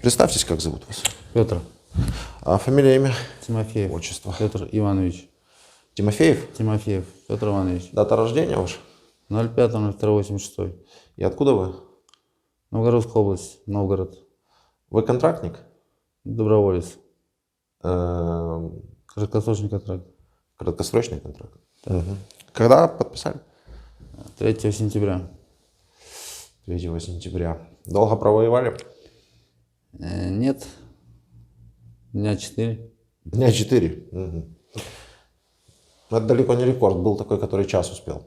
Представьтесь, как зовут вас? Петр. А фамилия, имя? Тимофеев. Отчество. Петр Иванович. Тимофеев? Тимофеев. Петр Иванович. Дата рождения ваша? 05.02.86. И откуда вы? Новгородская область. Новгород. Вы контрактник? Доброволец. Эм, Краткосрочный контракт. Краткосрочный контракт? Мгм. Когда подписали? 3 сентября. 3 сентября. Долго провоевали? Нет. Дня 4. Дня 4. Мгм. Это далеко не рекорд. Был такой, который час успел.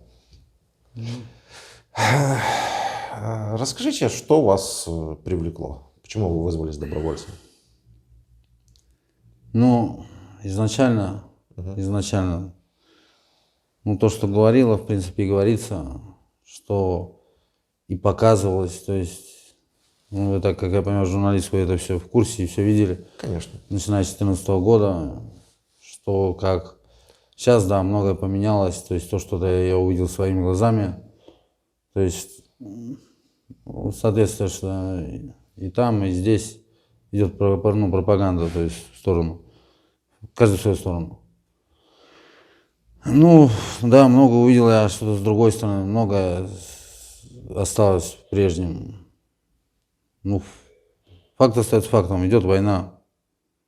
Расскажите, что вас привлекло? Почему вы вызвались добровольцем? Ну, изначально, ну, то, что говорила, в принципе, и говорится, что и показывалось, то есть, ну, вы так, как я понимаю, журналисты, вы это все в курсе и все видели. Конечно. Начиная с 2014 года, что как сейчас, да, многое поменялось, то есть то, что я увидел своими глазами, то есть, ну, соответственно, и там, и здесь идет пропаганда, то есть в сторону, каждый в свою сторону. Ну, да, много увидел я что-то с другой стороны, многое осталось прежним. Ну, факт остается фактом, идет война.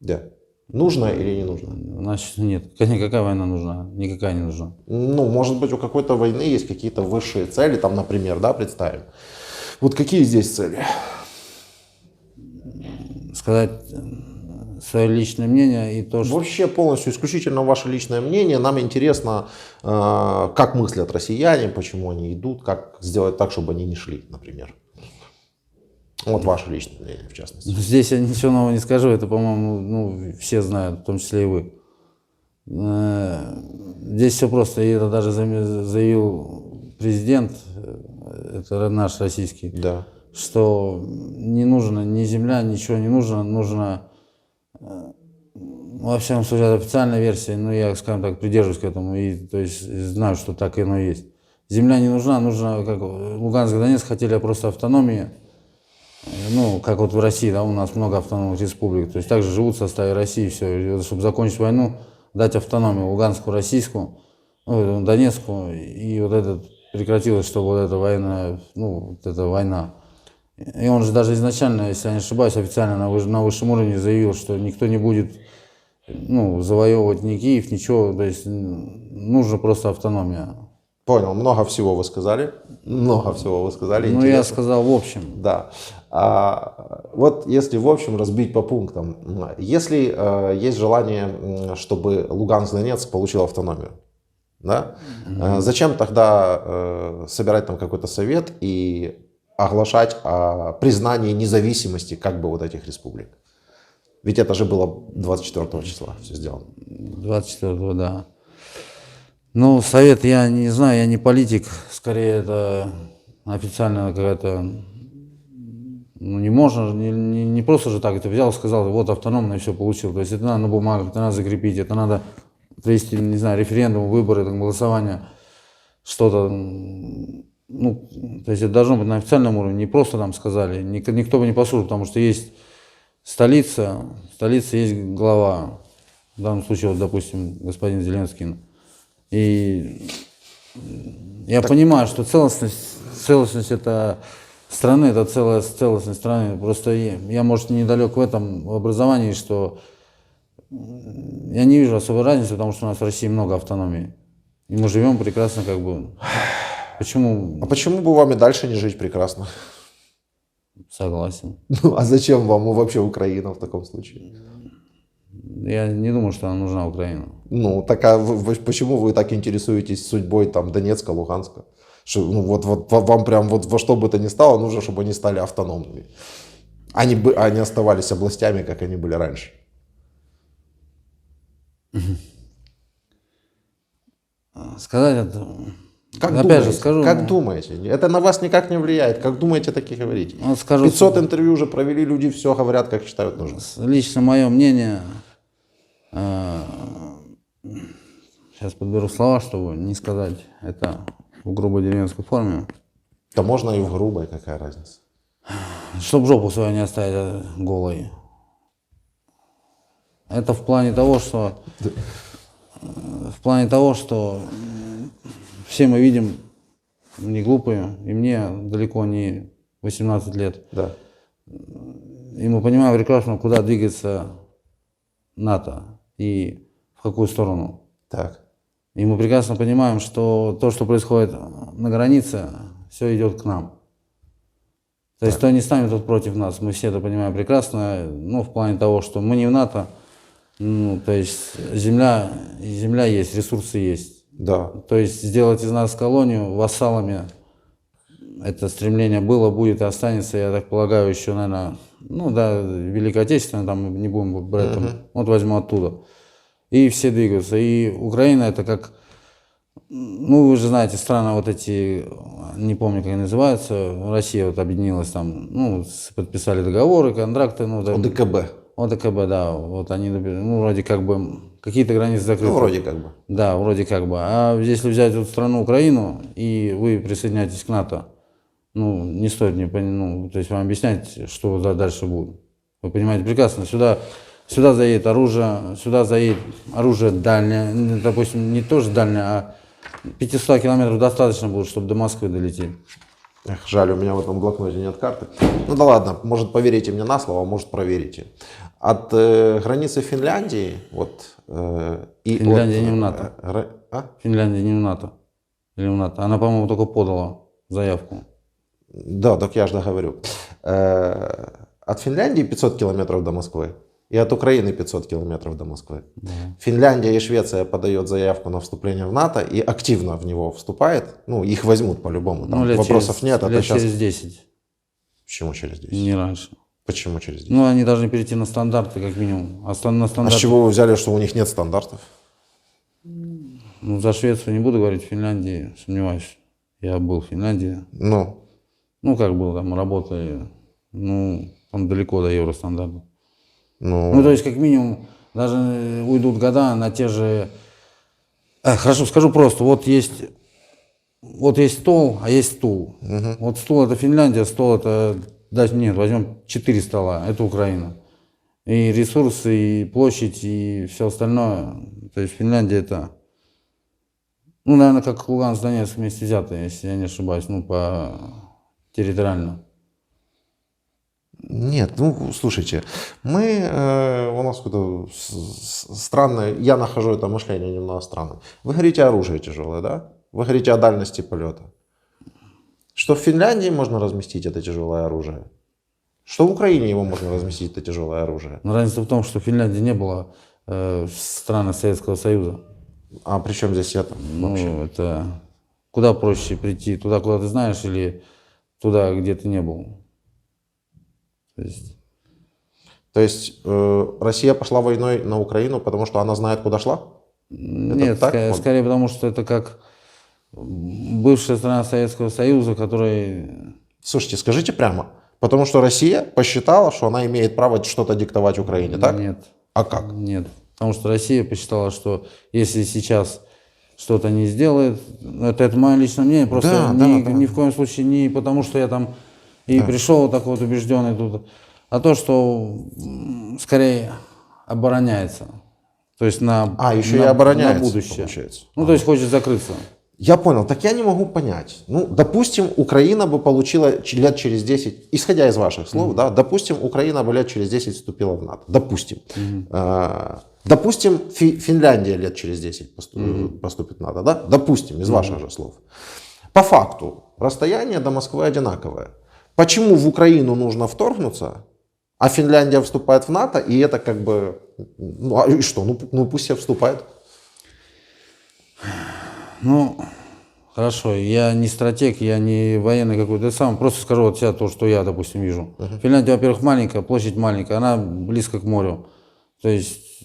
Да. Нужно или не нужно? Значит, нет, никакая война нужна, никакая не нужна. Ну, может быть, у какой-то войны есть какие-то высшие цели, там, например, да, представим. Вот какие здесь цели? Сказать свое личное мнение и то, что... Вообще полностью исключительно ваше личное мнение. Нам интересно, как мыслят россияне, почему они идут, как сделать так, чтобы они не шли, например. Вот ваше личное мнение, в частности. Здесь я ничего нового не скажу, это, по-моему, ну, все знают, в том числе и вы. Здесь все просто, и это даже заявил президент, это наш российский, Да. что не нужно ни земля, ничего не нужно, нужно, во всяком случае, это официальная версия, но я, скажем так, придерживаюсь к этому, и то есть знаю, что так и оно есть. Земля не нужна, нужно, как Луганск и Донецк хотели просто автономии, ну, как вот в России, да, у нас много автономных республик, то есть также живут в составе России, все, чтобы закончить войну, дать автономию Луганскую, Российскую, ну, Донецку, и вот это прекратилось, чтобы вот эта война, ну, вот эта война. И он же даже изначально, если я не ошибаюсь, официально на высшем уровне заявил, что никто не будет, ну, завоевывать ни Киев, ничего, то есть нужна просто автономия. Понял, много всего вы сказали. Много всего вы сказали. Ну, интересно. я сказал в общем. Да. Вот если в общем разбить по пунктам. Если есть желание, чтобы Луганск, Донецк получил автономию, да? Зачем тогда собирать там какой-то совет и оглашать о признании независимости как бы вот этих республик? Ведь это же было 24 числа все сделано. 24-го, да. Ну, совет, я не знаю, я не политик, скорее это официальная какая-то, ну, не можно, не просто же так, это взял, сказал, вот автономно и все получил. То есть это надо на бумагах, это надо закрепить, это надо провести, не знаю, референдум, выборы, там, голосование, что-то, ну, то есть это должно быть на официальном уровне, не просто там сказали, никто бы не послушал, потому что есть столица, в столице есть глава, в данном случае, вот, допустим, господин Зеленский. И я понимаю, что целостность это страны, это целостность страны. Просто я, может, недалек в этом образовании, что я не вижу особой разницы, потому что у нас в России много автономии. И мы живем прекрасно, как бы. Почему? А почему бы вам и дальше не жить прекрасно? Согласен. Ну, а зачем вам вообще Украина в таком случае? Я не думаю, что нам нужна Украина. Ну, так а почему вы так интересуетесь судьбой там Донецка, Луганска? Что, ну, вот вам прям вот во что бы то ни стало, нужно, чтобы они стали автономными. Они оставались областями, как они были раньше. Сказать это... Как опять думаете? же скажу. Как думаете? Это на вас никак не влияет. Как думаете, так и говорите. Вот скажу, 500 интервью уже провели, люди все говорят, как считают нужно. Лично мое мнение, сейчас подберу слова, чтобы не сказать это в грубой деревенской форме. Да можно и в грубой, какая разница. Чтоб жопу свою не оставить голой. Это в плане того, что все мы видим, не глупые, и мне далеко не 18 лет. Да. И мы понимаем прекрасно, куда двигается НАТО и в какую сторону. Так. И мы прекрасно понимаем, что то, что происходит на границе, все идет к нам. То есть кто не станет тут против нас, мы все это понимаем прекрасно, ну, в плане того, что мы не в НАТО, ну, то есть земля есть, ресурсы есть. Да. То есть сделать из нас колонию вассалами, это стремление было, будет и останется, я так полагаю, еще, наверное, ну да, Великой Отечественной, там мы не будем брать, там, вот возьму оттуда. И все двигаются. И Украина это как, ну вы же знаете, страны вот эти, не помню, как они называются, Россия вот объединилась там, ну, подписали договоры, контракты. Ну, да, ОДКБ. ОДКБ, да, вот они, ну, вроде как бы, какие-то границы закрыты. Ну, вроде как бы. Да, вроде как бы. А если взять вот страну Украину, и вы присоединяетесь к НАТО, ну, не стоит мне, ну, то есть вам объяснять, что дальше будет. Вы понимаете прекрасно, сюда заедет оружие дальнее, допустим, не тоже дальнее, а 500 километров достаточно будет, чтобы до Москвы долететь. Эх, жаль, у меня в этом блокноте нет карты. Ну да ладно, может поверите мне на слово, может проверите. От границы Финляндии, вот, и Финляндия не в НАТО. А? Финляндия не в НАТО. Или в НАТО. Она, по-моему, только подала заявку. Да, так я же договорю. От Финляндии 500 километров до Москвы. И от Украины 500 километров до Москвы. Да. Финляндия и Швеция подают заявку на вступление в НАТО и активно в него вступает. Ну, их возьмут по-любому. Там ну, вопросов нет. Лет через 10. Почему через 10? Не раньше. Почему через 10? Ну, они должны перейти на стандарты, как минимум. А с чего вы взяли, что у них нет стандартов? Ну, за Швецию не буду говорить, в Финляндии сомневаюсь. Я был в Финляндии. Ну, как был, там работали. Ну, там далеко до евростандартов. Ну, то есть, как минимум, даже уйдут года на те же... Хорошо, скажу просто, вот есть стол, а есть стул. Вот стул это Финляндия, стол это... Даже нет, возьмем 4 стола, это Украина. И ресурсы, и площадь, и все остальное. То есть Финляндия это... Ну, наверное, как Луганск, Донецк вместе взятые, если я не ошибаюсь, ну, по территориально. Нет, ну, слушайте, у нас какое-то странное, я нахожу это мышление немного странным. Вы говорите оружие тяжелое, да? Вы говорите о дальности полета. Что в Финляндии можно разместить это тяжелое оружие? Что в Украине его можно разместить, это тяжелое оружие? Но разница в том, что в Финляндии не было стран Советского Союза. А при чем здесь это вообще? Ну, это куда проще прийти? Туда, куда ты знаешь, или туда, где ты не был? То есть Россия пошла войной на Украину, потому что она знает, куда шла? Нет, скорее потому, что это как бывшая страна Советского Союза, которая... Слушайте, скажите прямо, потому что Россия посчитала, что она имеет право что-то диктовать Украине, так? Нет. А как? Нет, потому что Россия посчитала, что если сейчас что-то не сделает, это мое личное мнение, просто ни в коем случае не потому, что я там и пришел так вот убежденный тут, а то, что скорее обороняется. То есть еще и обороняется, на будущее. Получается. Ну, то есть хочет закрыться. Я понял, так я не могу понять. Ну, допустим, Украина бы получила лет через 10, исходя из ваших слов, да, допустим, Украина бы лет через 10 вступила в НАТО. Допустим. Допустим, Финляндия лет через 10 поступит в НАТО, да? Допустим, из ваших же слов. По факту, расстояние до Москвы одинаковое. Почему в Украину нужно вторгнуться, а Финляндия вступает в НАТО, и это как бы... Ну, а и что? Ну пусть все вступают. Ну, хорошо, я не стратег, я не военный какой-то сам, просто скажу от себя то, что я, допустим, вижу. Финляндия, во-первых, маленькая, площадь маленькая, она близко к морю. То есть...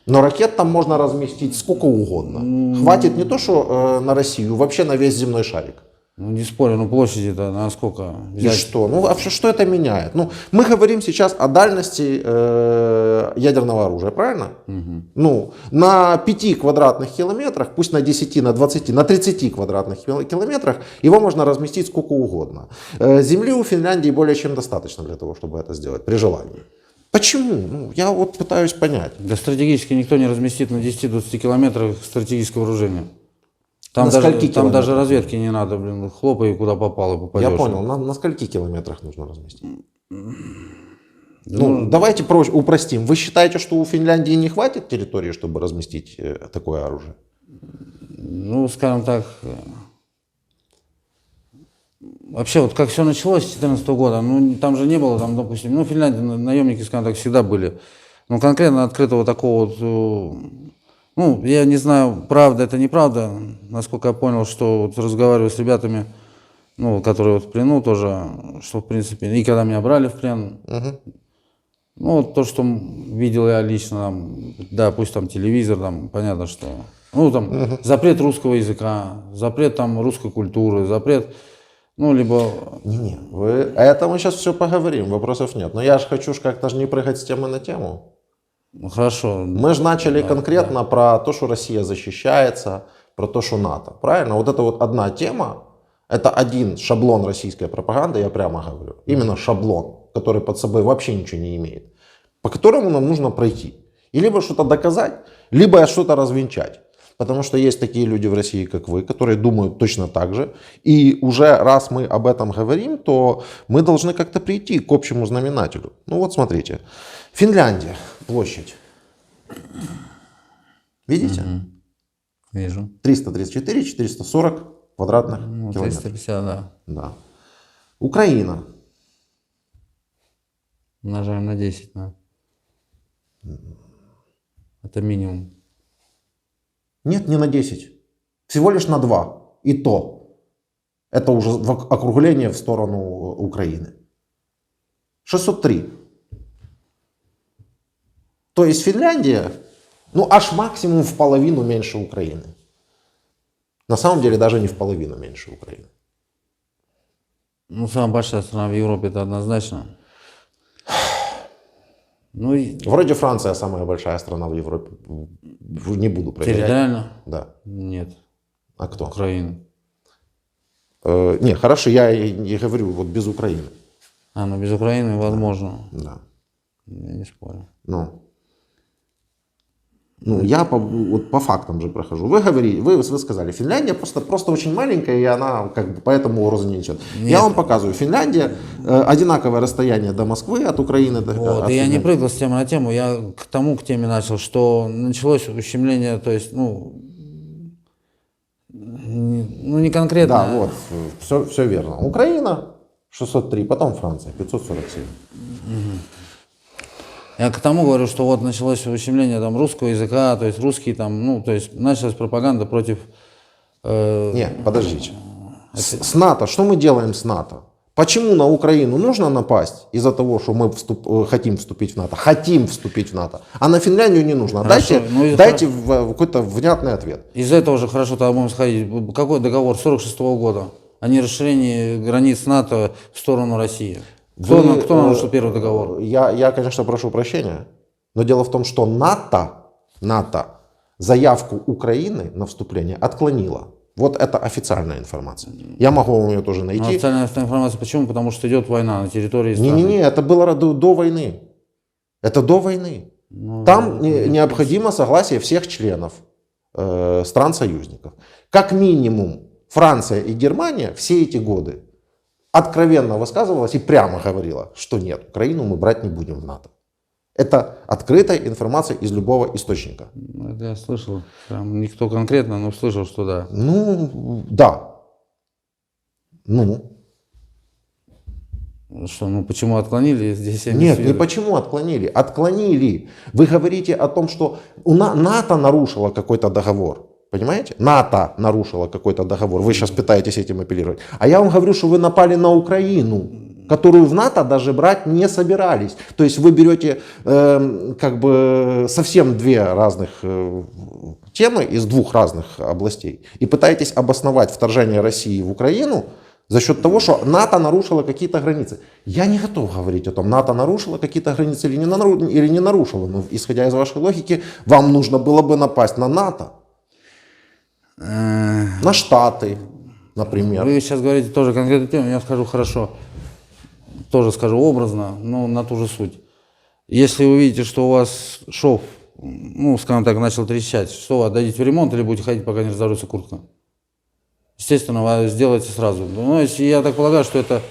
Но ракет там можно разместить сколько угодно. Хватит не то, что на Россию, вообще на весь земной шарик. Ну, не спорю, но площади-то насколько И взять? что? Ну, а что это меняет? Ну, мы говорим сейчас о дальности ядерного оружия, правильно? Ну, на 5 квадратных километрах, пусть на 10, на 20, на 30 квадратных километрах его можно разместить сколько угодно. Земли у Финляндии более чем достаточно для того, чтобы это сделать, при желании. Почему? Ну, я вот пытаюсь понять. Да стратегически никто не разместит на 10-20 километрах стратегического вооружения. Там, На даже, скольки там километрах? даже разведки не надо, блин, хлопай куда попало, попадешь. Я понял, на скольки километрах нужно разместить? Ну, давайте упростим. Вы считаете, что у Финляндии не хватит территории, чтобы разместить такое оружие? Ну, скажем так, вообще, вот как все началось с 2014 года, ну, там же не было, там, допустим, ну, в Финляндии наемники, скажем так, всегда были. Ну, конкретно открытого такого вот, ну, я не знаю, правда это неправда, насколько я понял, что вот разговариваю с ребятами, ну, которые вот в плену тоже, что, в принципе, и когда меня брали в плен, ну, вот то, что видел я лично, там, да, пусть там телевизор, там, понятно, что, ну, там, запрет русского языка, запрет там русской культуры, запрет, ну, либо... Не, это мы сейчас все поговорим, вопросов нет. Но я же хочу как-то не прыгать с темы на тему. Ну, хорошо. Мы же начали конкретно про то, что Россия защищается, про то, что НАТО. Правильно? Вот это вот одна тема, это один шаблон российской пропаганды, я прямо говорю. Именно шаблон, который под собой вообще ничего не имеет. По которому нам нужно пройти. И либо что-то доказать, либо что-то развенчать. Потому что есть такие люди в России, как вы, которые думают точно так же. И уже раз мы об этом говорим, то мы должны как-то прийти к общему знаменателю. Ну вот смотрите. Финляндия. Площадь. Видите? Вижу. 334, 440 квадратных Ну, километров. 350, да. Да. Украина. Умножаем на 10, да. Это минимум. Нет, не на 10. Всего лишь на 2. И то. Это уже округление в сторону Украины. 603. То есть Финляндия, ну аж максимум в половину меньше Украины. На самом деле даже не в половину меньше Украины. Ну, самая большая страна в Европе, это однозначно. Ну, и Вроде Франция самая большая страна в Европе. Не буду проверять. территориально? Да. Нет. А кто? Украина. Не, хорошо, я и говорю вот без Украины. А, ну без Украины возможно. Да. Я не спорю. Ну, я вот по фактам же прохожу. Вы говорите, вы сказали, Финляндия просто очень маленькая, и она как бы поэтому угрозы не несет. Я вам показываю, Финляндия, одинаковое расстояние до Москвы от Украины до Вот, и я не прыгал с темы на тему, я к теме начал, что началось ущемление, то есть, ну не конкретно. Да, вот, все верно. Украина 603, потом Франция 547. Я к тому говорю, что вот началось ущемление там русского языка, то есть русский там, ну, то есть началась пропаганда против... Нет, подождите. С НАТО, что мы делаем с НАТО? Почему на Украину нужно напасть из-за того, что мы хотим вступить в НАТО? Хотим вступить в НАТО. А на Финляндию не нужно. Хорошо, дайте какой-то внятный ответ. Из-за этого же хорошо тогда будем сходить. Какой договор 46-го года о нерасширении границ НАТО в сторону России? Кто нарушил первый договор? Я, конечно, прошу прощения, но дело в том, что НАТО заявку Украины на вступление отклонило. Вот это официальная информация. Я могу вам ее тоже найти. Но официальная информация почему? Потому что идет война на территории страны. Не-не-не, это было до войны. Это до войны. Ну, Там необходимо согласие всех членов стран-союзников. Как минимум Франция и Германия все эти годы откровенно высказывалась и прямо говорила, что нет, Украину мы брать не будем в НАТО. Это открытая информация из любого источника. Это я слышал. Прям никто конкретно, но слышал, что да. Ну, да. Ну. Что, ну почему отклонили? Здесь я Нет, не почему отклонили. Отклонили. Вы говорите о том, что НАТО нарушило какой-то договор. Понимаете? НАТО нарушило какой-то договор. Вы сейчас пытаетесь этим апеллировать. А я вам говорю, что вы напали на Украину, которую в НАТО даже брать не собирались. То есть вы берете как бы совсем две разных темы из двух разных областей и пытаетесь обосновать вторжение России в Украину за счет того, что НАТО нарушило какие-то границы. Я не готов говорить о том, НАТО нарушило какие-то границы или не нарушило. Но исходя из вашей логики, вам нужно было бы напасть на НАТО, на Штаты, например. Вы сейчас говорите тоже конкретную тему, я скажу хорошо, тоже скажу образно, но на ту же суть. Если вы видите, что у вас шов, ну, скажем так, начал трещать, что вы отдадите в ремонт или будете ходить, пока не разорвется куртка? Естественно, вы сделаете сразу. Ну, если я так полагаю, что это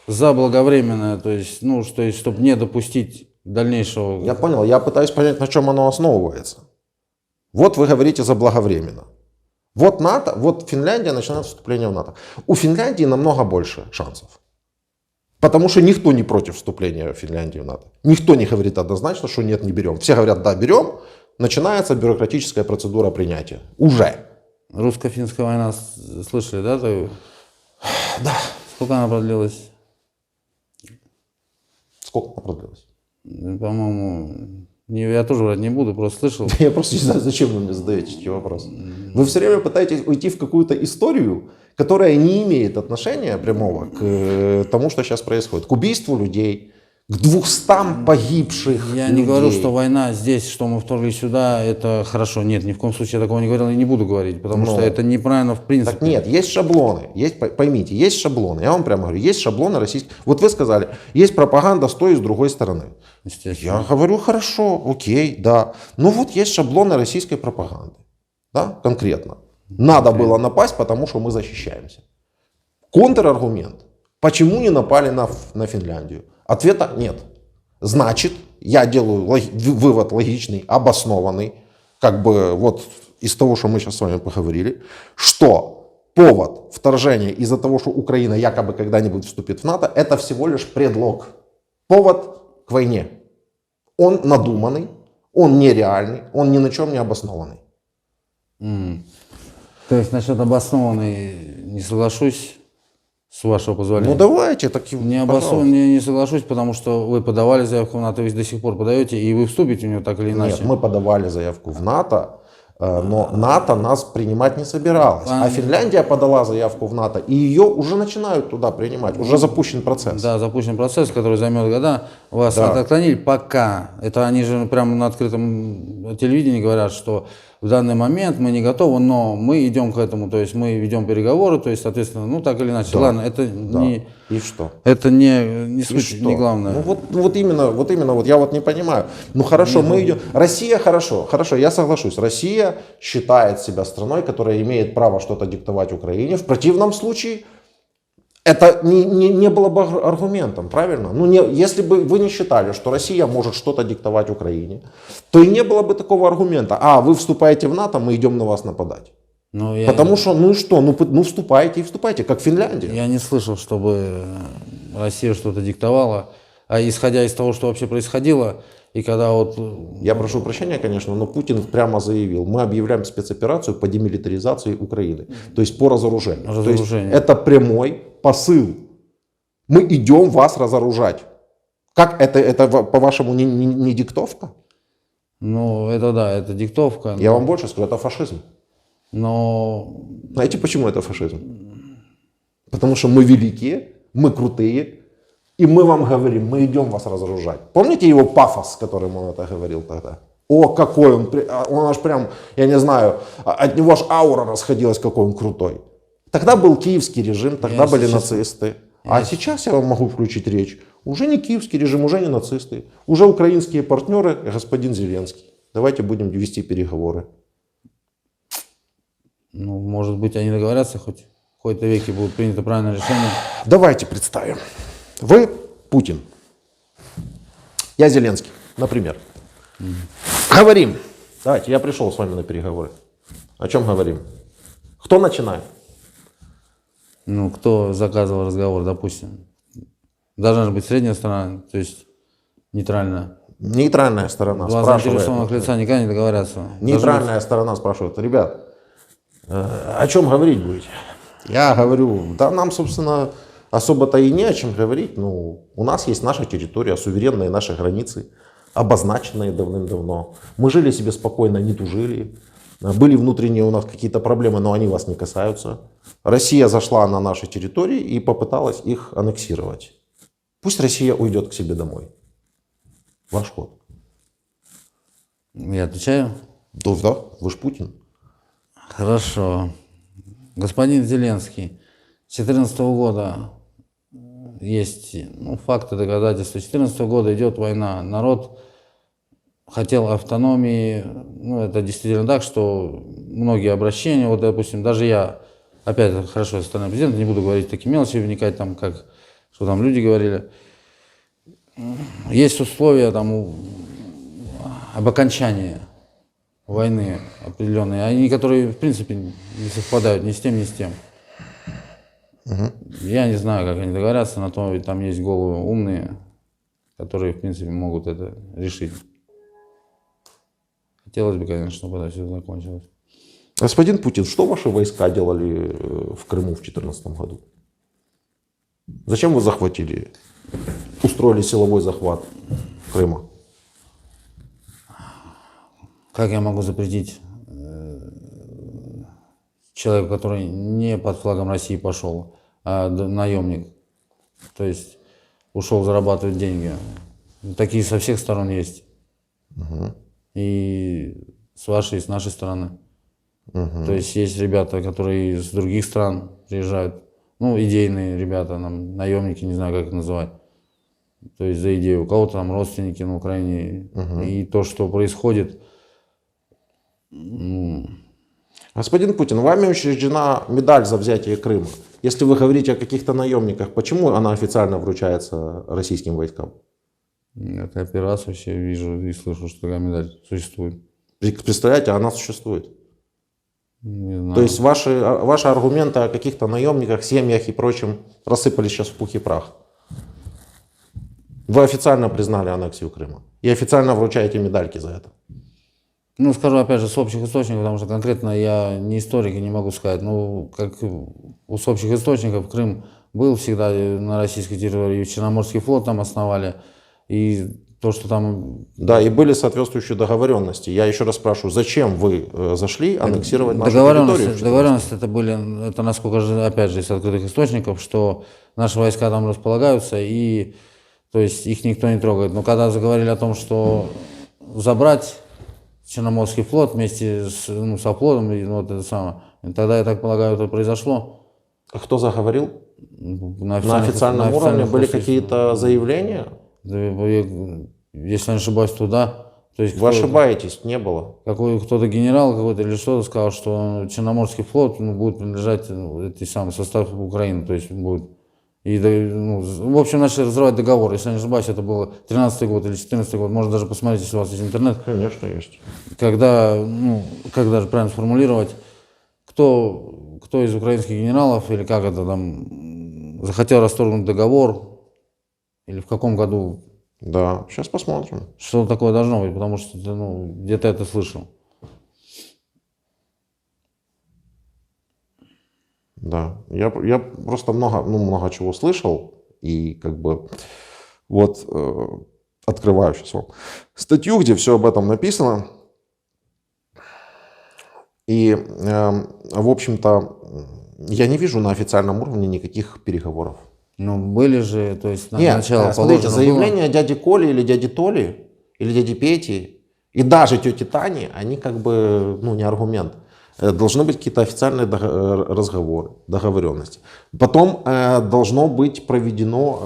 заблаговременное, то есть, ну, чтобы не допустить дальнейшего... Я понял, я пытаюсь понять, на чем оно основывается. Вот вы говорите заблаговременно. Вот НАТО, вот Финляндия начинает вступление в НАТО. У Финляндии намного больше шансов. Потому что никто не против вступления Финляндии в НАТО. Никто не говорит однозначно, что нет, не берем. Все говорят, да, берем. Начинается бюрократическая процедура принятия. Уже. Русско-финская война, слышали, да? Да. Сколько она продлилась? Сколько она продлилась? По-моему, я тоже врать не буду, просто слышал. Я просто не знаю, зачем вы мне задаете эти вопросы. Вы все время пытаетесь уйти в какую-то историю, которая не имеет отношения прямого к тому, что сейчас происходит. К убийству людей, к 200 погибших Я людей. не говорю, что война здесь, что мы вторглись сюда, это хорошо. Нет, ни в коем случае я такого не говорил и не буду говорить, потому что это неправильно в принципе. Так нет, есть шаблоны, поймите, есть шаблоны. Я вам прямо говорю, есть шаблоны российские. Вот вы сказали, есть пропаганда с той и с другой стороны. Я говорю, хорошо, окей, да. Ну вот есть шаблоны российской пропаганды, да, конкретно. Надо было напасть, потому что мы защищаемся. Контраргумент. Почему не напали на Финляндию? Ответа нет. Значит, я делаю вывод логичный, обоснованный, как бы вот из того, что мы сейчас с вами поговорили, что повод вторжения из-за того, что Украина якобы когда-нибудь вступит в НАТО, это всего лишь предлог. Повод к войне. Он надуманный, он нереальный, он ни на чем не обоснованный. То есть насчет обоснованной не соглашусь, с вашего позволения. Ну давайте, так и не соглашусь, потому что вы подавали заявку в НАТО, вы до сих пор подаете, и вы вступите в нее так или иначе. Нет, мы подавали заявку в НАТО, но НАТО нас принимать не собиралось. А Финляндия подала заявку в НАТО, и ее уже начинают туда принимать, уже запущен процесс. Да, запущен процесс, который займет года. Вас отклонили пока. Это они же прямо на открытом телевидении говорят, что в данный момент мы не готовы, но мы идем к этому, то есть мы ведем переговоры, то есть, соответственно, ну так или иначе. Да. Ладно, это не... И что? Это не суть, не главное. Ну вот именно, я вот не понимаю. Ну хорошо, мы идем... Россия, хорошо, я соглашусь. Россия считает себя страной, которая имеет право что-то диктовать Украине. В противном случае это не было бы аргументом, правильно? Ну, если бы вы не считали, что Россия может что-то диктовать Украине, то и не было бы такого аргумента. А, вы вступаете в НАТО, мы идем на вас нападать. Потому что, вступайте и вступайте, как Финляндия. Я не слышал, чтобы Россия что-то диктовала. А исходя из того, что вообще происходило, и когда вот... Я прошу прощения, конечно, но Путин прямо заявил, мы объявляем спецоперацию по демилитаризации Украины, то есть по разоружению. То есть это прямой посыл. Мы идем вас разоружать. Как это по-вашему, не диктовка? Ну, это да, это диктовка. Я вам больше скажу, это фашизм. Но... Знаете, почему это фашизм? Потому что мы великие, мы крутые, и мы вам говорим, мы идем вас разоружать. Помните его пафос, с которым он это говорил тогда? О, какой он аж прям, я не знаю, от него аж аура расходилась, какой он крутой. Тогда был киевский режим, тогда были нацисты. А сейчас я вам могу включить речь. Уже не киевский режим, уже не нацисты. Уже украинские партнеры, господин Зеленский. Давайте будем вести переговоры. Ну, может быть, они договорятся, хоть в какой-то веке будет принято правильное решение. Давайте представим. Вы Путин. Я Зеленский, например. Говорим. Давайте, я пришел с вами на переговоры. О чем говорим? Кто начинает? Ну, кто заказывал разговор, допустим. Должна же быть средняя сторона, то есть нейтральная. Нейтральная сторона Два заинтересованных лица никогда не договорятся. Нейтральная сторона спрашивает, ребят, о чем говорить будете? Я говорю, да нам, собственно, особо-то и не о чем говорить. Ну, у нас есть наша территория, суверенные наши границы, обозначенные давным-давно. Мы жили себе спокойно, не тужили. Были внутренние у нас какие-то проблемы, но они вас не касаются. Россия зашла на наши территории и попыталась их аннексировать. Пусть Россия уйдет к себе домой. Ваш ход. Я отвечаю? Да, вы ж Путин. Хорошо. Господин Зеленский, с 2014 года есть факты, доказательства. С 2014 года идет война. Народ хотел автономии. Это действительно так, что многие обращения, вот, допустим, даже я, опять хорошо, со стороны президента, не буду говорить такие мелочи, вникать там, что там люди говорили. Есть условия там об окончании войны определенные, они, которые, в принципе, не совпадают ни с тем, ни с тем. Я не знаю, как они договорятся, на то там есть головы умные, которые, в принципе, могут это решить. Хотелось бы, конечно, чтобы это все закончилось. Господин Путин, что ваши войска делали в Крыму в 2014 году? Зачем вы захватили, устроили силовой захват Крыма? Как я могу запретить человеку, который не под флагом России пошел, а наемник? То есть ушел зарабатывать деньги. Такие со всех сторон есть. И с вашей, и с нашей стороны. То есть есть ребята, которые из других стран приезжают. Идейные ребята, наемники, не знаю, как их называть. То есть за идею. У кого-то там родственники на Украине. И то, что происходит... Господин Путин, вами учреждена медаль за взятие Крыма. Если вы говорите о каких-то наемниках, почему она официально вручается российским войскам? Это я первый раз вообще вижу и слышу, что такая медаль существует. Представляете, она существует. Не знаю. То есть ваши аргументы о каких-то наемниках, семьях и прочем рассыпались сейчас в пух и прах. Вы официально признали аннексию Крыма. И официально вручаете медальки за это. Скажу опять же с общих источников, потому что конкретно я не историк и не могу сказать. Как с общих источников, Крым был всегда на российской территории, и Черноморский флот там основали, и то, что там... Да, и были соответствующие договоренности. Я еще раз спрашиваю, зачем вы зашли аннексировать нашу территорию? Договоренности это насколько же, опять же, из открытых источников, что наши войска там располагаются, и то есть их никто не трогает. Но когда заговорили о том, что забрать Черноморский флот вместе с оплотом, это самое, тогда, я так полагаю, это произошло. А кто заговорил? На официальном уровне были какие-то заявления? Если не ошибаюсь, то да. То есть вы ошибаетесь, не было. Кто-то генерал какой-то или что-то сказал, что Черноморский флот будет принадлежать состав Украины, то есть будет. И, в общем, начали разрывать договор. Если не ошибаюсь, это было 13-й год или 14-й год. Можно даже посмотреть, если у вас есть интернет. Конечно, есть. Когда, как даже правильно сформулировать, кто из украинских генералов или как это там захотел расторгнуть договор, или в каком году. Да, сейчас посмотрим. Что такое должно быть, потому что где-то это слышал. Да, я просто много чего слышал, и открываю сейчас вам статью, где все об этом написано. И, в общем-то, я не вижу на официальном уровне никаких переговоров. Были же, то есть начало смотрите, заявления дяди Коли или дяди Толи, или дяди Пети, и даже тети Тани, они не аргумент. Должны быть какие-то официальные разговоры, договоренности. Потом должно быть проведено,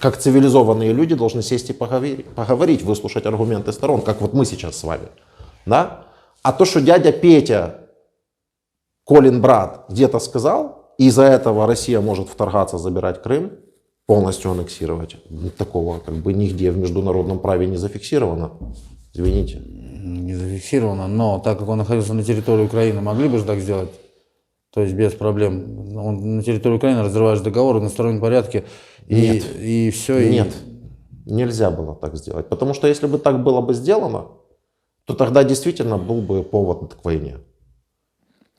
как цивилизованные люди должны сесть и поговорить, выслушать аргументы сторон, как вот мы сейчас с вами. Да? А то, что дядя Петя, Колин брат, где-то сказал, и из-за этого Россия может вторгаться, забирать Крым, полностью аннексировать, такого нигде в международном праве не зафиксировано. Извините. Не зафиксировано, но так как он находился на территории Украины, могли бы же так сделать? То есть без проблем. Он на территории Украины разрываешь договор в одностороннем порядке, и все. Нет, нельзя было так сделать. Потому что если бы так было бы сделано, то тогда действительно был бы повод к войне.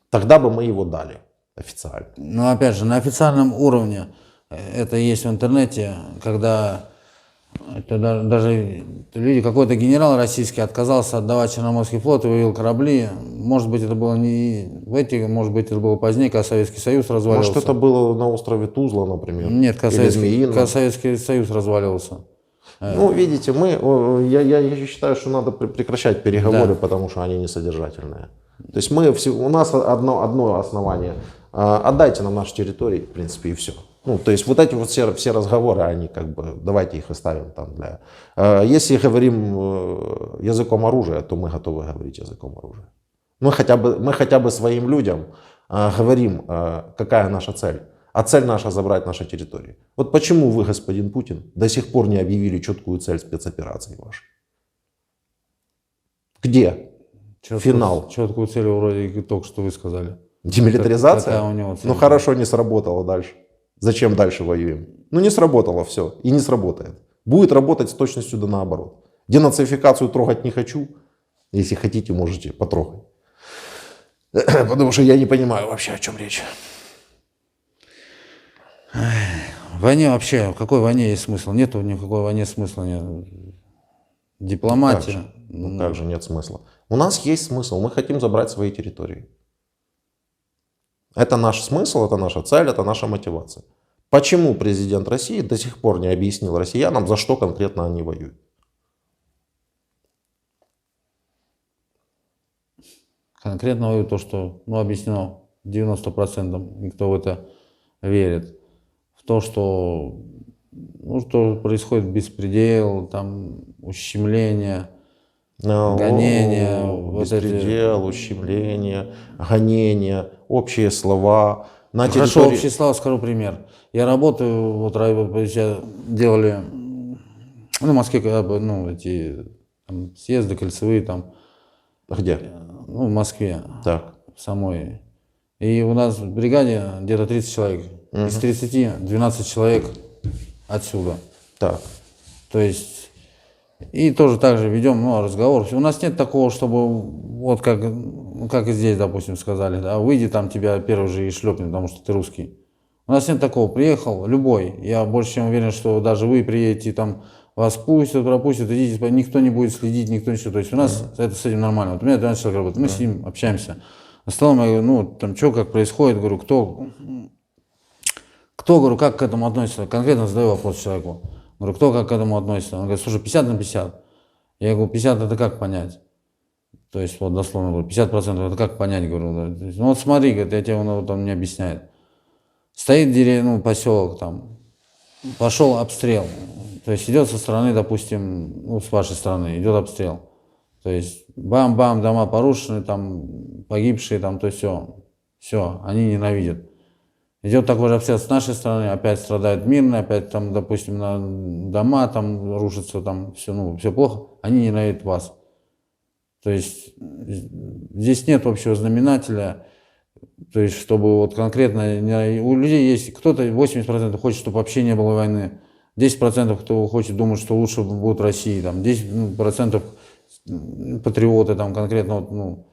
Тогда бы мы его дали. официально. Но опять же, на официальном уровне это есть в интернете, когда это даже люди, какой-то генерал российский отказался отдавать Черноморский флот и вывел корабли. Может быть, это было не в этих, может быть, это было позднее, когда Советский Союз развалился. Может, это было на острове Тузла, например? Нет, когда или Змеином? когда Советский Союз разваливался. Ну, видите, я считаю, что надо прекращать переговоры, потому что они несодержательные. То есть у нас одно основание. Отдайте нам наши территории, в принципе, и все. Ну, то есть вот эти вот все разговоры, они как бы, давайте их оставим там для... Если говорим языком оружия, то мы готовы говорить языком оружия. Мы хотя бы своим людям говорим, какая наша цель. А цель наша забрать наши территории. Вот почему вы, господин Путин, до сих пор не объявили четкую цель спецоперации вашей? Где финал? Четкую цель вроде только что вы сказали. Демилитаризация? Какая у него цель? Ну хорошо, не сработало дальше. Зачем дальше воюем? Ну не сработало все. И не сработает. Будет работать с точностью да наоборот. Денацификацию трогать не хочу. Если хотите, можете потрогать. Потому что я не понимаю вообще, о чем речь. В войне вообще, в какой войне есть смысл? Нету ни в какой войне смысла. Нет. Дипломатия. Как же нет смысла? У нас есть смысл. Мы хотим забрать свои территории. Это наш смысл, это наша цель, это наша мотивация. Почему президент России до сих пор не объяснил россиянам, за что конкретно они воюют? Конкретно воюют то, что объяснено 90%, никто в это верит. В то, что, что происходит беспредел, там, ущемление, гонение. Беспредел, ущемление, гонение, общие слова. На Хорошо, территории... общие слова, скажу пример. Я работаю, вот делали, в Москве, эти там, съезды кольцевые там. Где? В Москве, Так. в самой. И у нас в бригаде где-то 30 человек. Из 30 12 человек отсюда. Так. То есть, и тоже так же ведем разговор. У нас нет такого, чтобы, вот как и здесь, допустим, сказали, да, выйди, там тебя первый же и шлепнет, потому что ты русский. У нас нет такого. Приехал любой. Я больше чем уверен, что даже вы приедете, там, вас пустят, пропустят, идите, никто не будет следить, никто ничего. То есть у нас это с этим нормально. Вот у меня 12 человек работает, мы с ним общаемся. На столом я говорю, там, что, как происходит, говорю, кто, говорю, как к этому относится? Конкретно задаю вопрос человеку. Говорю, кто как к этому относится? Он говорит, слушай, 50 на 50. Я говорю, 50 это как понять? То есть, вот дословно говорю, 50% это как понять, говорю. Да. Ну вот смотри, говорит, я тебе, он мне объясняет. Стоит поселок там, пошел обстрел. То есть идет со стороны, допустим, с вашей стороны, идет обстрел. То есть бам-бам, дома порушены, там погибшие, там то все, они ненавидят. Идет такой же обстрел с нашей стороны, опять страдают мирные, опять там, допустим, дома там рушатся, там все плохо, они ненавидят вас. То есть здесь нет общего знаменателя, то есть чтобы вот конкретно, у людей есть, кто-то 80% хочет, чтобы вообще не было войны, 10% кто хочет, думает, что лучше будет России, там 10% патриоты там конкретно,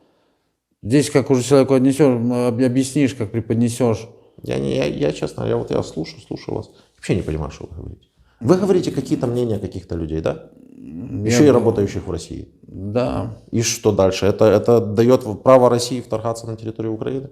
здесь как уже человеку отнесешь, объяснишь, как преподнесешь. Я честно, я слушаю вас, вообще не понимаю, что вы говорите. Вы говорите какие-то мнения каких-то людей, да? Еще и работающих в России. Да. И что дальше? Это дает право России вторгаться на территорию Украины?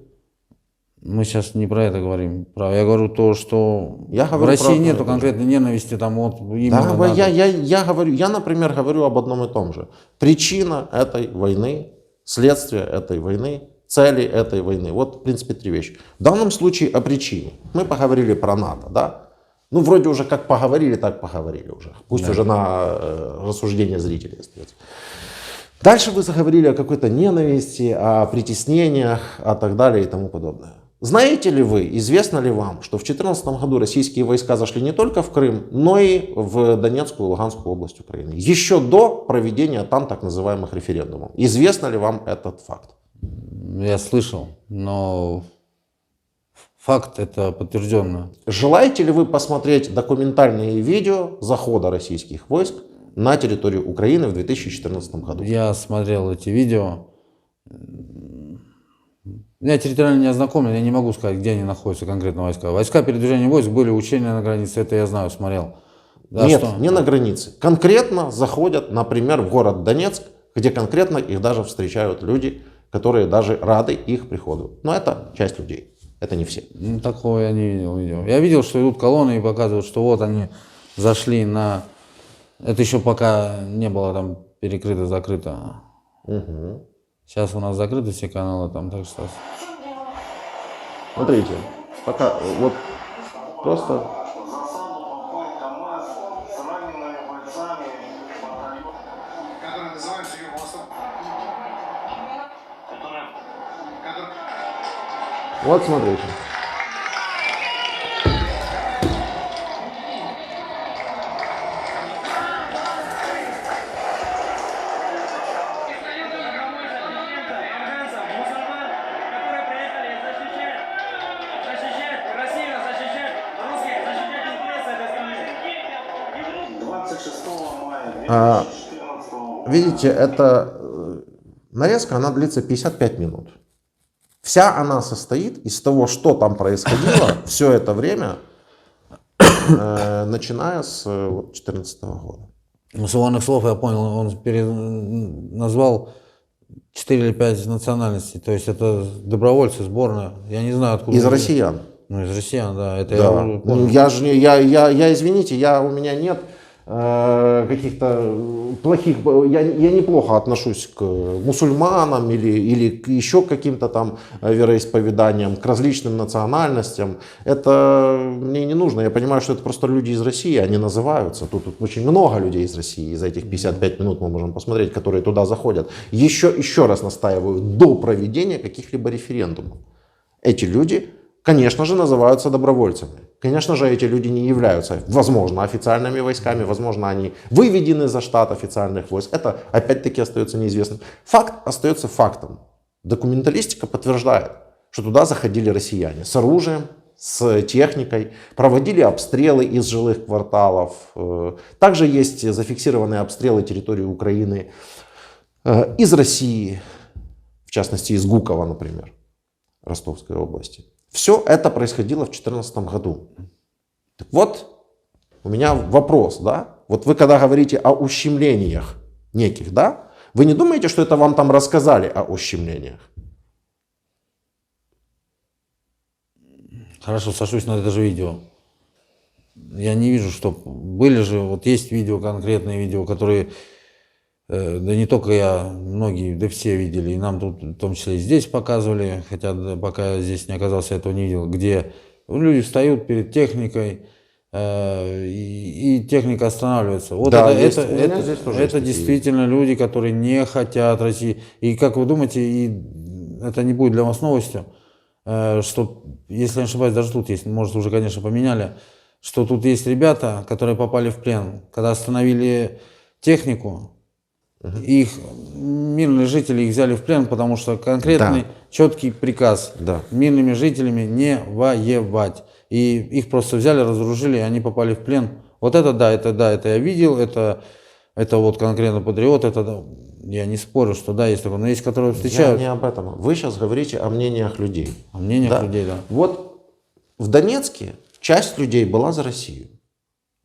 Мы сейчас не про это говорим. Я говорю то, что в России нету конкретной ненависти. Там, вот, да, я, например, говорю об одном и том же. Причина этой войны, следствие этой войны, цели этой войны. Вот, в принципе, 3 вещи. В данном случае о причине. Мы поговорили про НАТО, да? Вроде уже как поговорили, так поговорили уже. Пусть уже на рассуждение зрителей остается. Дальше вы заговорили о какой-то ненависти, о притеснениях, и так далее и тому подобное. Знаете ли вы, известно ли вам, что в 2014 году российские войска зашли не только в Крым, но и в Донецкую и Луганскую область Украины? Еще до проведения там так называемых референдумов. Известно ли вам этот факт? Я слышал, но факт это подтвержденно. Желаете ли вы посмотреть документальные видео захода российских войск на территорию Украины в 2014 году? Я смотрел эти видео. Я территориально не ознакомлен, я не могу сказать, где они находятся, конкретно войска. Войска передвижения войск были, учения на границе, это я знаю, смотрел. Да, Нет, что? не на границе. Конкретно заходят, например, в город Донецк, где конкретно их даже встречают люди, которые даже рады их приходу. Но это часть людей, это не все. Ну, такого я не видел. Я видел, что идут колонны и показывают, что вот они зашли на... Это еще пока не было там перекрыто, закрыто. Угу. Сейчас у нас закрыты все каналы там, так что... Смотрите, пока вот просто... Вот смотрите. Видите, эта нарезка, она длится 55 минут. Вся она состоит из того, что там происходило все это время, начиная с 2014 года. Ну, с иванных слов я понял, он назвал 4 или 5 национальностей, то есть это добровольцы, сборная, я не знаю откуда. Из россиян. Ну, из россиян, да, это Да. я уже понял. Я, извините, у меня нет каких-то плохих, я неплохо отношусь к мусульманам или к еще каким-то там вероисповеданиям, к различным национальностям. Это мне не нужно. Я понимаю, что это просто люди из России, они называются. Тут очень много людей из России. За этих 55 минут мы можем посмотреть, которые туда заходят. Еще раз настаиваю, до проведения каких-либо референдумов. Эти люди, конечно же, называются добровольцами. Конечно же, эти люди не являются, возможно, официальными войсками, возможно, они выведены за штат официальных войск. Это, опять-таки, остается неизвестным. Факт остается фактом. Документалистика подтверждает, что туда заходили россияне с оружием, с техникой, проводили обстрелы из жилых кварталов. Также есть зафиксированные обстрелы территории Украины из России, в частности, из Гукова, например, Ростовской области. Все это происходило в 2014 году. Так вот, у меня вопрос, да? Вот вы когда говорите о ущемлениях неких, да? Вы не думаете, что это вам там рассказали о ущемлениях? Хорошо, сошлюсь на это же видео. Я не вижу, что были же, вот есть видео, конкретные видео, которые, да не только я, многие, да все видели, и нам тут, в том числе и здесь показывали, хотя пока я здесь не оказался, я этого не видел, где люди встают перед техникой, и техника останавливается. Вот да, это действительно люди, которые не хотят России. И как вы думаете, и это не будет для вас новостью, что, если я не ошибаюсь, даже тут есть, может уже, конечно, поменяли, что тут есть ребята, которые попали в плен, когда остановили технику, их мирные жители их взяли в плен, потому что конкретный четкий приказ мирными жителями не воевать. И их просто взяли, разоружили, и они попали в плен. Вот это это я видел, это вот конкретно патриот, это да, я не спорю, что да, есть такое, но есть, которые встречают. Я не об этом. Вы сейчас говорите о мнениях людей. О мнениях людей, да. Вот в Донецке часть людей была за Россию.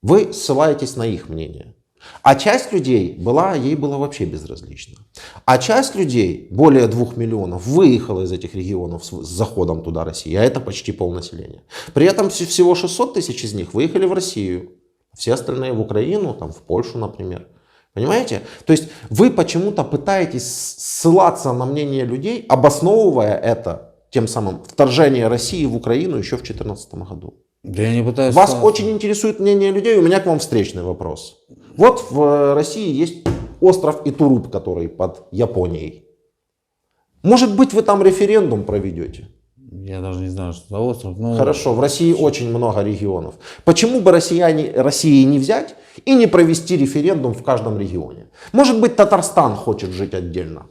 Вы ссылаетесь на их мнение. А часть людей ей было вообще безразлично. А часть людей, более 2 миллионов, выехала из этих регионов с заходом туда России. А это почти полнаселения. При этом всего 600 тысяч из них выехали в Россию. Все остальные в Украину, там, в Польшу, например. Понимаете? То есть вы почему-то пытаетесь ссылаться на мнение людей, обосновывая это тем самым вторжение России в Украину еще в 2014 году. Да я не пытаюсь. Вас очень интересует мнение людей, у меня к вам встречный вопрос. Вот в России есть остров Итуруп, который под Японией. Может быть, вы там референдум проведете? Я даже не знаю, что за остров. Но... Хорошо, в России очень много регионов. Почему бы России не взять и не провести референдум в каждом регионе? Может быть, Татарстан хочет жить отдельно.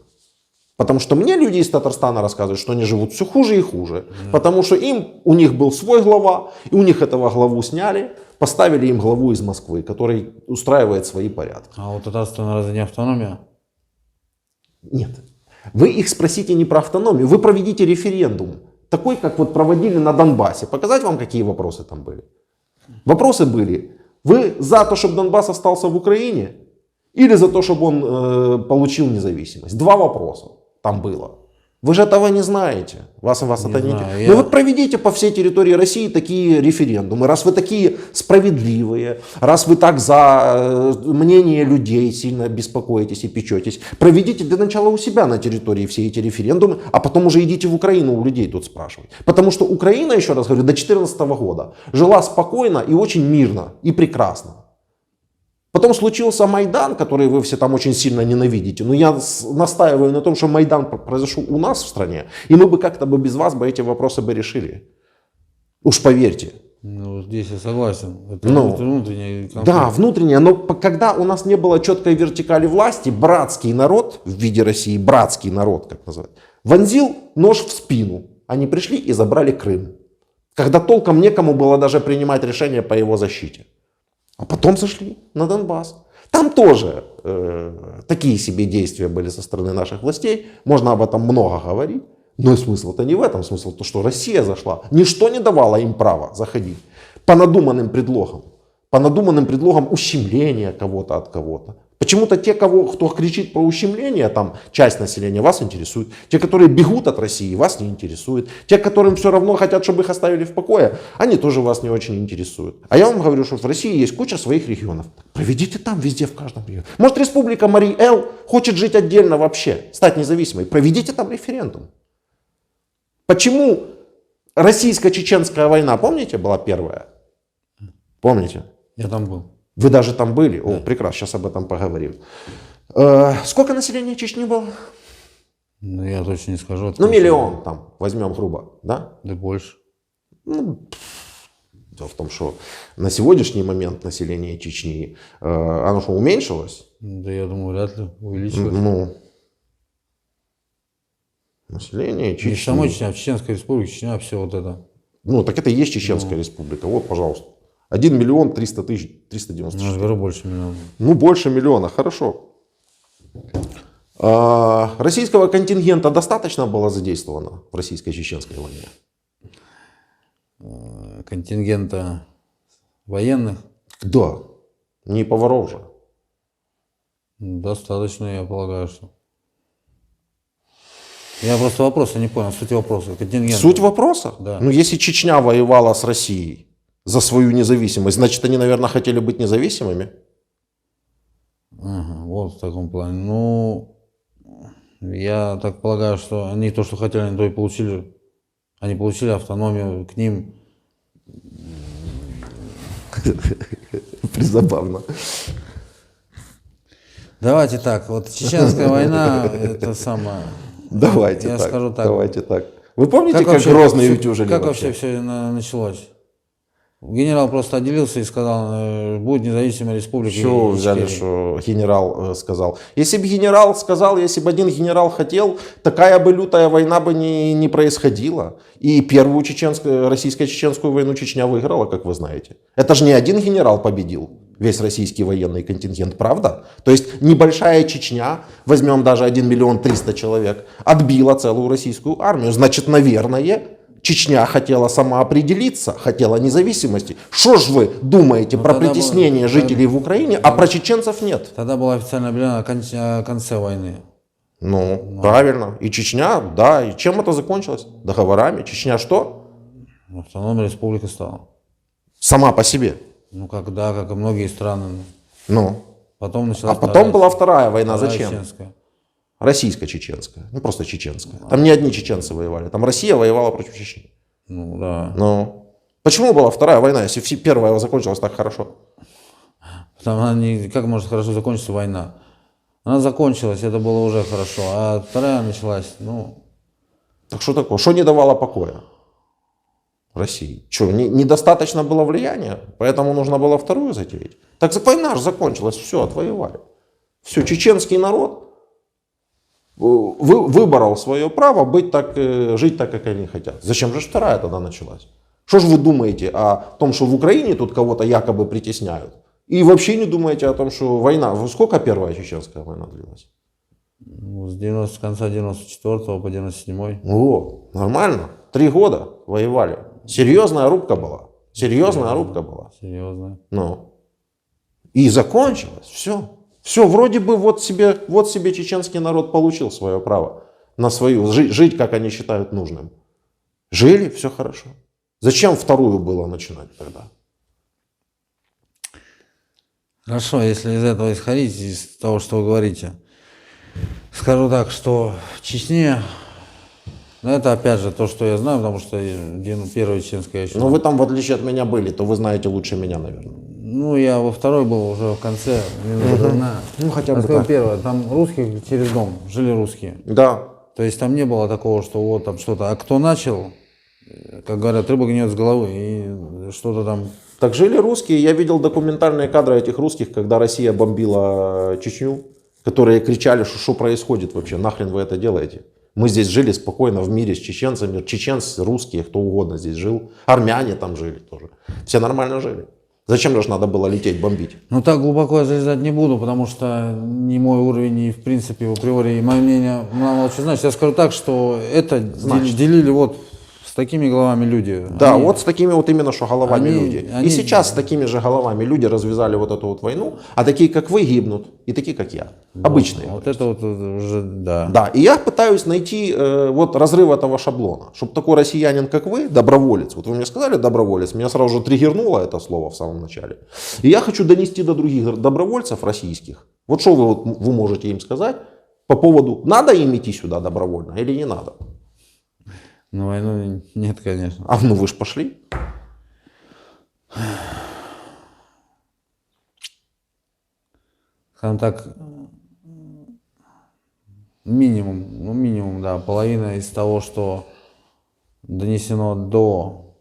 Потому что мне люди из Татарстана рассказывают, что они живут все хуже и хуже. Потому что у них был свой глава, и у них этого главу сняли, поставили им главу из Москвы, который устраивает свои порядки. А у Татарстана разве не автономия? Нет. Вы их спросите не про автономию, вы проведите референдум. Такой, как вот проводили на Донбассе. Показать вам, какие вопросы там были? Вопросы были. Вы за то, чтобы Донбасс остался в Украине? Или за то, чтобы он получил независимость? Два вопроса там было. Вы же этого не знаете. Вас это не интересует. Ну вот проведите по всей территории России такие референдумы. Раз вы такие справедливые, раз вы так за мнение людей сильно беспокоитесь и печетесь, проведите для начала у себя на территории все эти референдумы, а потом уже идите в Украину у людей тут спрашивать. Потому что Украина, еще раз говорю, до 2014 года жила спокойно и очень мирно и прекрасно. Потом случился Майдан, который вы все там очень сильно ненавидите. Но я настаиваю на том, что Майдан произошел у нас в стране. И мы бы как-то бы без вас бы эти вопросы бы решили. Уж поверьте. Ну, здесь я согласен. Это внутренний конфликт. Да, внутренняя. Но когда у нас не было четкой вертикали власти, братский народ в виде России, братский народ, как называть, вонзил нож в спину. Они пришли и забрали Крым. Когда толком некому было даже принимать решения по его защите. А потом зашли на Донбасс. Там тоже такие себе действия были со стороны наших властей. Можно об этом много говорить. Но смысл-то не в этом. Смысл в том, что Россия зашла. Ничто не давало им права заходить. По надуманным предлогам. По надуманным предлогам ущемления кого-то от кого-то. Почему-то те, кто кричит про ущемление, там часть населения вас интересует. Те, которые бегут от России, вас не интересует. Те, которым все равно хотят, чтобы их оставили в покое, они тоже вас не очень интересуют. А я вам говорю, что в России есть куча своих регионов. Проведите там везде, в каждом регионе. Может, республика Марий-Эл хочет жить отдельно вообще, стать независимой. Проведите там референдум. Почему российско-чеченская война, помните, была первая? Помните? Я там был. Вы даже там были? Да. О, прекрасно, сейчас об этом поговорим. Сколько населения Чечни было? Ну, я точно не скажу. Ну, миллион там, возьмем грубо, да? Да больше. Ну, дело в том, что на сегодняшний момент население Чечни, оно что, уменьшилось? Да, я думаю, вряд ли увеличилось. Ну, население Чечни. Не самой Чечня, а Чеченская республика, Чечня, все вот это. Ну, так это и есть Чеченская республика. Вот, пожалуйста. 1 миллион 300 тысяч 394. Я говорю, больше миллиона. Ну, больше миллиона, хорошо. Российского контингента достаточно было задействовано в российско-чеченской войне? Контингента военных? Да, не поваров же. Достаточно, я полагаю, что. Я просто вопроса не понял, суть вопроса. Контингент. Суть вопроса? Да. Ну, если Чечня воевала с Россией за свою независимость, значит, они, наверное, хотели быть независимыми? Ага, вот в таком плане. Ну, я так полагаю, что они то, что хотели, они то и получили. Они получили автономию, к ним. Призабавно. Давайте так, вот Чеченская война, это самое. Давайте я так, скажу так. давайте так. Вы помните, как Грозный утюжили? Как вообще все началось? Генерал просто отделился и сказал, будет независимая республика. Чего взяли, что генерал сказал? Если бы генерал сказал, если бы один генерал хотел, такая бы лютая война бы не происходила. И первую российско-чеченскую войну Чечня выиграла, как вы знаете. Это же не один генерал победил весь российский военный контингент, правда? То есть небольшая Чечня, возьмем даже 1 миллион 300 человек, отбила целую российскую армию. Значит, наверное, Чечня хотела самоопределиться, хотела независимости. Что ж вы думаете про притеснение жителей в Украине, а про чеченцев нет? Тогда было официально объявлено о конце войны. Ну, правильно. И Чечня, да. И чем это закончилось? Договорами. Чечня что? Автономная республика стала. Сама по себе. Ну, когда, как и многие страны. Ну. Потом началась потом была вторая война. Зачем? Чеченская. Российско-чеченская. Ну, просто чеченская. Там не одни чеченцы воевали. Там Россия воевала против Чечни. Ну, да. Ну. Почему была вторая война, если первая закончилась так хорошо? Потому как может хорошо закончиться война? Она закончилась, это было уже хорошо. А вторая началась, ну... Так что такое? Что не давало покоя России? Что, недостаточно было влияния? Поэтому нужно было вторую затеять? Так война же закончилась, все, отвоевали. Все, чеченский народ выбрал свое право жить так, как они хотят. Зачем же вторая тогда началась? Что же вы думаете о том, что в Украине тут кого-то якобы притесняют? И вообще не думаете о том, что война... Сколько первая чеченская война длилась? Ну, с конца 94 по 97. О, нормально. 3 года воевали. Серьезная рубка была. Серьезная рубка была. Серьезно. Ну. И закончилось. Все. Все, вроде бы вот себе чеченский народ получил свое право на свою, жить, как они считают нужным. Жили, все хорошо. Зачем вторую было начинать тогда? Хорошо, если из этого исходить, из того, что вы говорите, скажу так, что в Чечне, ну, это опять же то, что я знаю, потому что первая чеченская еще. Но вы там, в отличие от меня, были, то вы знаете лучше меня, наверное. Ну, я во второй был уже в конце. Ну, хотя бы так. Первое, там русские через дом, жили русские. Да. То есть там не было такого, что вот там что-то. А кто начал, как говорят, рыба гниет с головы, и что-то там. Так жили русские. Я видел документальные кадры этих русских, когда Россия бомбила Чечню, которые кричали, что происходит вообще, нахрен вы это делаете. Мы здесь жили спокойно в мире с чеченцами, чеченцы, русские, кто угодно здесь жил. Армяне там жили тоже. Все нормально жили. Зачем же надо было лететь, бомбить? Ну так глубоко я залезать не буду, потому что не мой уровень и в принципе в априори и мое мнение мало что значит. Я скажу так, что это делили вот с такими головами люди. Да, вот с такими вот именно что головами они- люди. они- И сейчас с такими же головами люди развязали вот эту вот войну, а такие как вы гибнут, и такие как я. Обычные. Вот это вот уже, да. Да, и я пытаюсь найти вот разрыв этого шаблона, чтобы такой россиянин, как вы, доброволец, вот вы мне сказали доброволец, меня сразу же триггернуло это слово в самом начале, и я хочу донести до других добровольцев российских, вот что вы можете им сказать по поводу, надо им идти сюда добровольно или не надо? На войну нет, конечно. А ну вы ж пошли. Скажем так, минимум, да, половина из того, что донесено до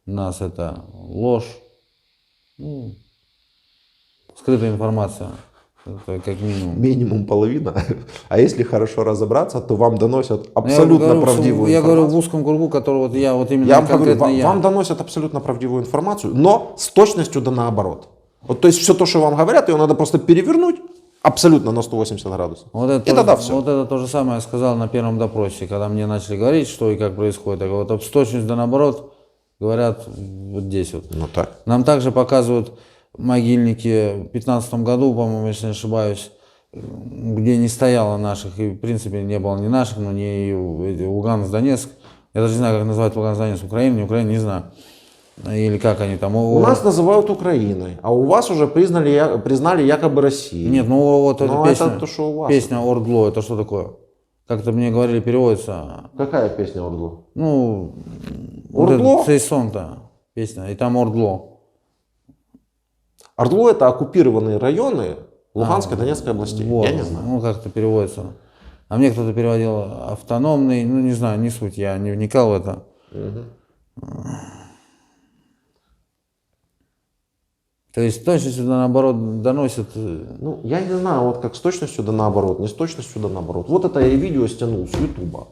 нас, это ложь, ну, скрытая информация, это как минимум. Минимум половина. А если хорошо разобраться, то вам доносят Я абсолютно говорю, правдивую я говорю в информацию. узком кругу, который вот я вот именно Я вам говорю, конкретно я. вам доносят абсолютно правдивую информацию, но с точностью да наоборот. Вот, то есть все то, что вам говорят, ее надо просто перевернуть абсолютно на 180 градусов. Вот это, И тогда все. вот это то же самое я сказал на первом допросе, когда мне начали говорить, что и как происходит. Так вот, с точностью да наоборот, говорят вот здесь вот. Ну так. Нам также показывают могильники в 2015 году, по-моему, если не ошибаюсь, где не стояло наших, и в принципе не было ни наших, но ни Луганск, Донецк. Я даже не знаю, как называют Луганск, Донецк, Украина, не Украина, не знаю. Или как они там. У нас называют Украиной, а у вас уже признали якобы Россией. Нет, ну вот эта Но песня, это то, что у вас. песня Ордло, это что такое? Как-то мне говорили, переводится. Какая песня Ордло? Ну, Ордло? Цей сон-то песня, и там Ордло. Ордло это оккупированные районы Луганской и Донецкой областей. Вот, Я не знаю. ну как-то переводится. А мне кто-то переводил автономный, ну не знаю, не суть, я не вникал в это. То есть точностью да наоборот доносят. Ну, я не знаю, вот как с точностью да наоборот, не с точностью да наоборот. Вот это я видео стянул с Ютуба.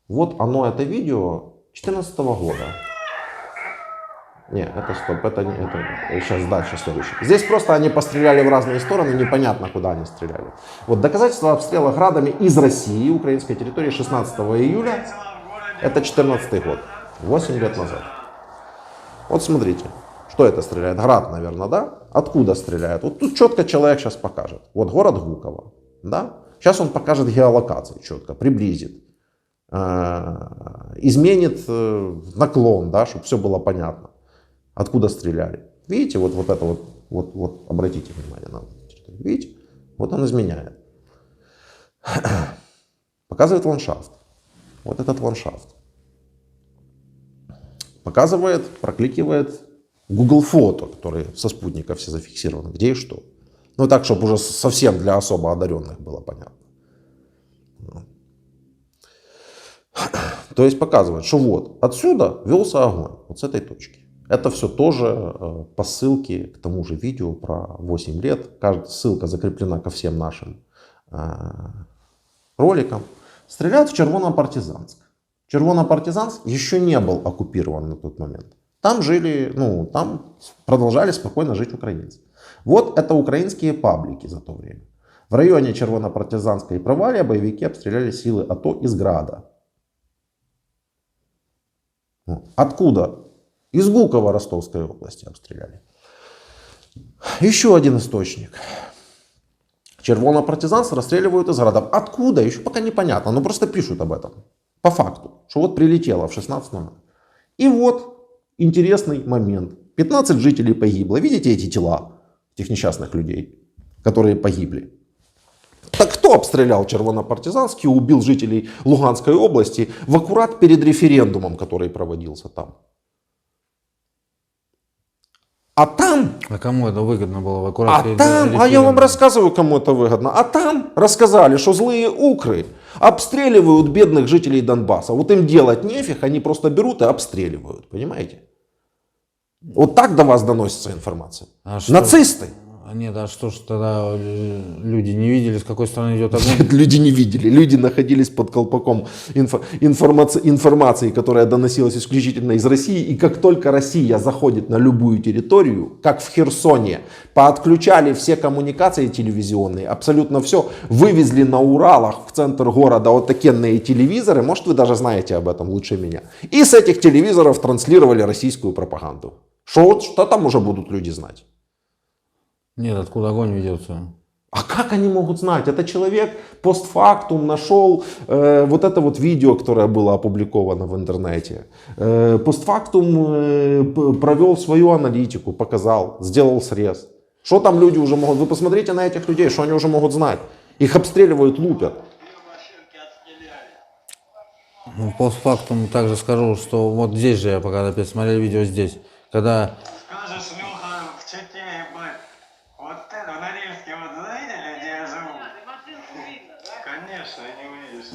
Вот оно, это видео 2014 года. Не, это стоп, это не это. Сейчас дальше следующее. Здесь просто они постреляли в разные стороны, непонятно куда они стреляли. Вот доказательства обстрела градами из России, украинской территории 16 июля. Это 2014 год, 8 лет назад. Вот смотрите. Что это стреляет? Град, наверное, да? Откуда стреляет? Вот тут четко человек сейчас покажет. Вот город Гуково, да? Сейчас он покажет геолокацию четко, приблизит, изменит наклон, да, чтобы все было понятно. Откуда стреляли? Видите, вот это вот, обратите внимание на это. Видите? Вот он изменяет. Показывает ландшафт. Вот этот ландшафт. Показывает, прокликивает Google фото, которые со спутника все зафиксированы, где и что. Ну так, чтобы уже совсем для особо одаренных было понятно. То есть показывает, что вот отсюда велся огонь, вот с этой точки. Это все тоже по ссылке к тому же видео про 8 лет. Ссылка закреплена ко всем нашим роликам. Стреляют в Червонопартизанск. Червонопартизанск еще не был оккупирован на тот момент. Там жили, ну, там продолжали спокойно жить украинцы. Вот это украинские паблики за то время. В районе Червонопартизанской провалия боевики обстреляли силы АТО из Града. Откуда? Из Гукова Ростовской области обстреляли. Еще один источник. Червонопартизанцы расстреливают из Града. Откуда? Еще пока непонятно, но просто пишут об этом. По факту, что вот прилетело в 16:00. И вот интересный момент. 15 жителей погибло. Видите эти тела этих несчастных людей, которые погибли? Так кто обстрелял Червонопартизанский и убил жителей Луганской области в аккурат перед референдумом, который проводился там? А там... А кому это выгодно было в аккурат перед А я вам референдумом? рассказываю, кому это выгодно. А там рассказали, что злые укры обстреливают бедных жителей Донбасса. Вот им делать нефиг, они просто берут и обстреливают. Понимаете? Вот так до вас доносится информация. А что? Нацисты. Нет, а что ж тогда люди не видели, с какой стороны идет огонь? Люди не видели. Люди находились под колпаком информации, которая доносилась исключительно из России. И как только Россия заходит на любую территорию, как в Херсоне, поотключали все коммуникации телевизионные, абсолютно все, вывезли на Уралах в центр города вот такие телевизоры, может вы даже знаете об этом лучше меня. И с этих телевизоров транслировали российскую пропаганду. Что там уже будут люди знать? Нет, откуда огонь ведется? А как они могут знать? Это человек постфактум нашел вот это вот видео, которое было опубликовано в интернете. Постфактум провел свою аналитику, показал, сделал срез. Что там люди уже могут? Вы посмотрите на этих людей, что они уже могут знать. Их обстреливают, лупят. Ну, постфактум также скажу, что вот здесь же я пока опять смотрел видео здесь, когда... Скажешь, Леха, в Чите, ебать, вот это, в Норильске, вот видели, где я живу? Конечно, не увидишь.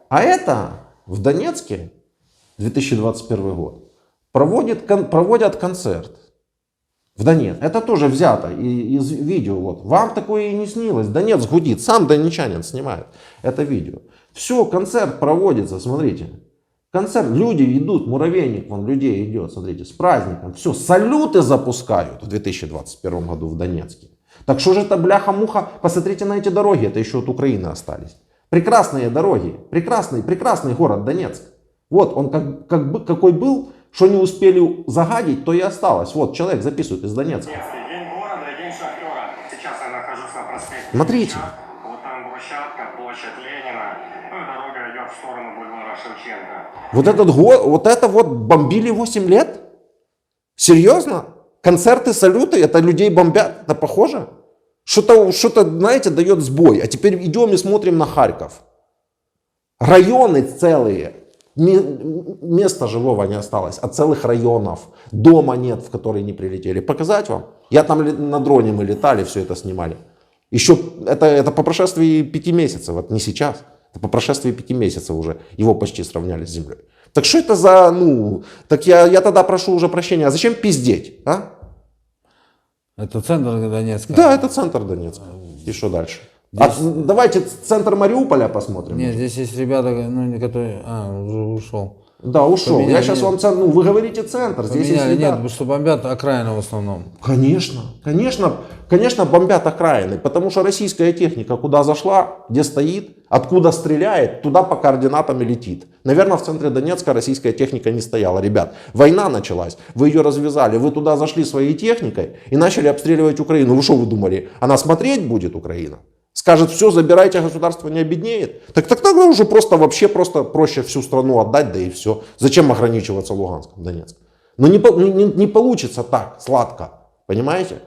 А это в Донецке, 2021 год, проводят концерт. В Донецке. Это тоже взято из видео. Вот. Вам такое и не снилось. Донецк гудит. Сам донечанин снимает это видео. Все, концерт проводится, смотрите. Концерт, люди идут, муравейник, вон людей идет, смотрите, с праздником. Все, салюты запускают в 2021 году в Донецке. Так что же это бляха-муха, посмотрите на эти дороги, это еще от Украины остались. Прекрасные дороги, прекрасный город Донецк. Вот он какой был, что не успели загадить, то и осталось. Вот человек записывает из Донецка. День города и день шахтера. Сейчас я нахожусь на проспекте. Смотрите. Вот там брусчатка, площадь Ленина. Ну и дорога идет в сторону бульвара Шевченко. Вот это вот бомбили 8 лет? Серьезно? Концерты, салюты, это людей бомбят? Это похоже? Что-то, знаете, дает сбой. А теперь идем и смотрим на Харьков. Районы целые. Места живого не осталось, от целых районов. Дома нет, в который не прилетели. Показать вам? Я там на дроне мы летали, все это снимали. Еще это по прошествии 5 месяцев, вот не сейчас. Это по прошествии 5 месяцев уже его почти сравняли с землей. Так что это за, так я тогда прошу уже прощения, а зачем пиздеть, а? Это центр Донецка? Да, это центр Донецка. И что дальше? Давайте центр Мариуполя посмотрим. Нет, здесь есть ребята, которые... уже ушел. Да, ушел. Поменяли, Я сейчас вам вы говорите центр. Здесь есть Поменяли, ребята. нет, что бомбят окраины в основном. Конечно, бомбят окраины, потому что российская техника куда зашла, где стоит, откуда стреляет, туда по координатам и летит. Наверное, в центре Донецка российская техника не стояла. Ребят, война началась, вы ее развязали, вы туда зашли своей техникой и начали обстреливать Украину. Вы что вы думали, она смотреть будет, Украина? Скажет, все, забирайте, государство не обеднеет. Так тогда уже просто проще всю страну отдать, да и все. Зачем ограничиваться Луганском, Донецком? Но не получится так сладко, понимаете?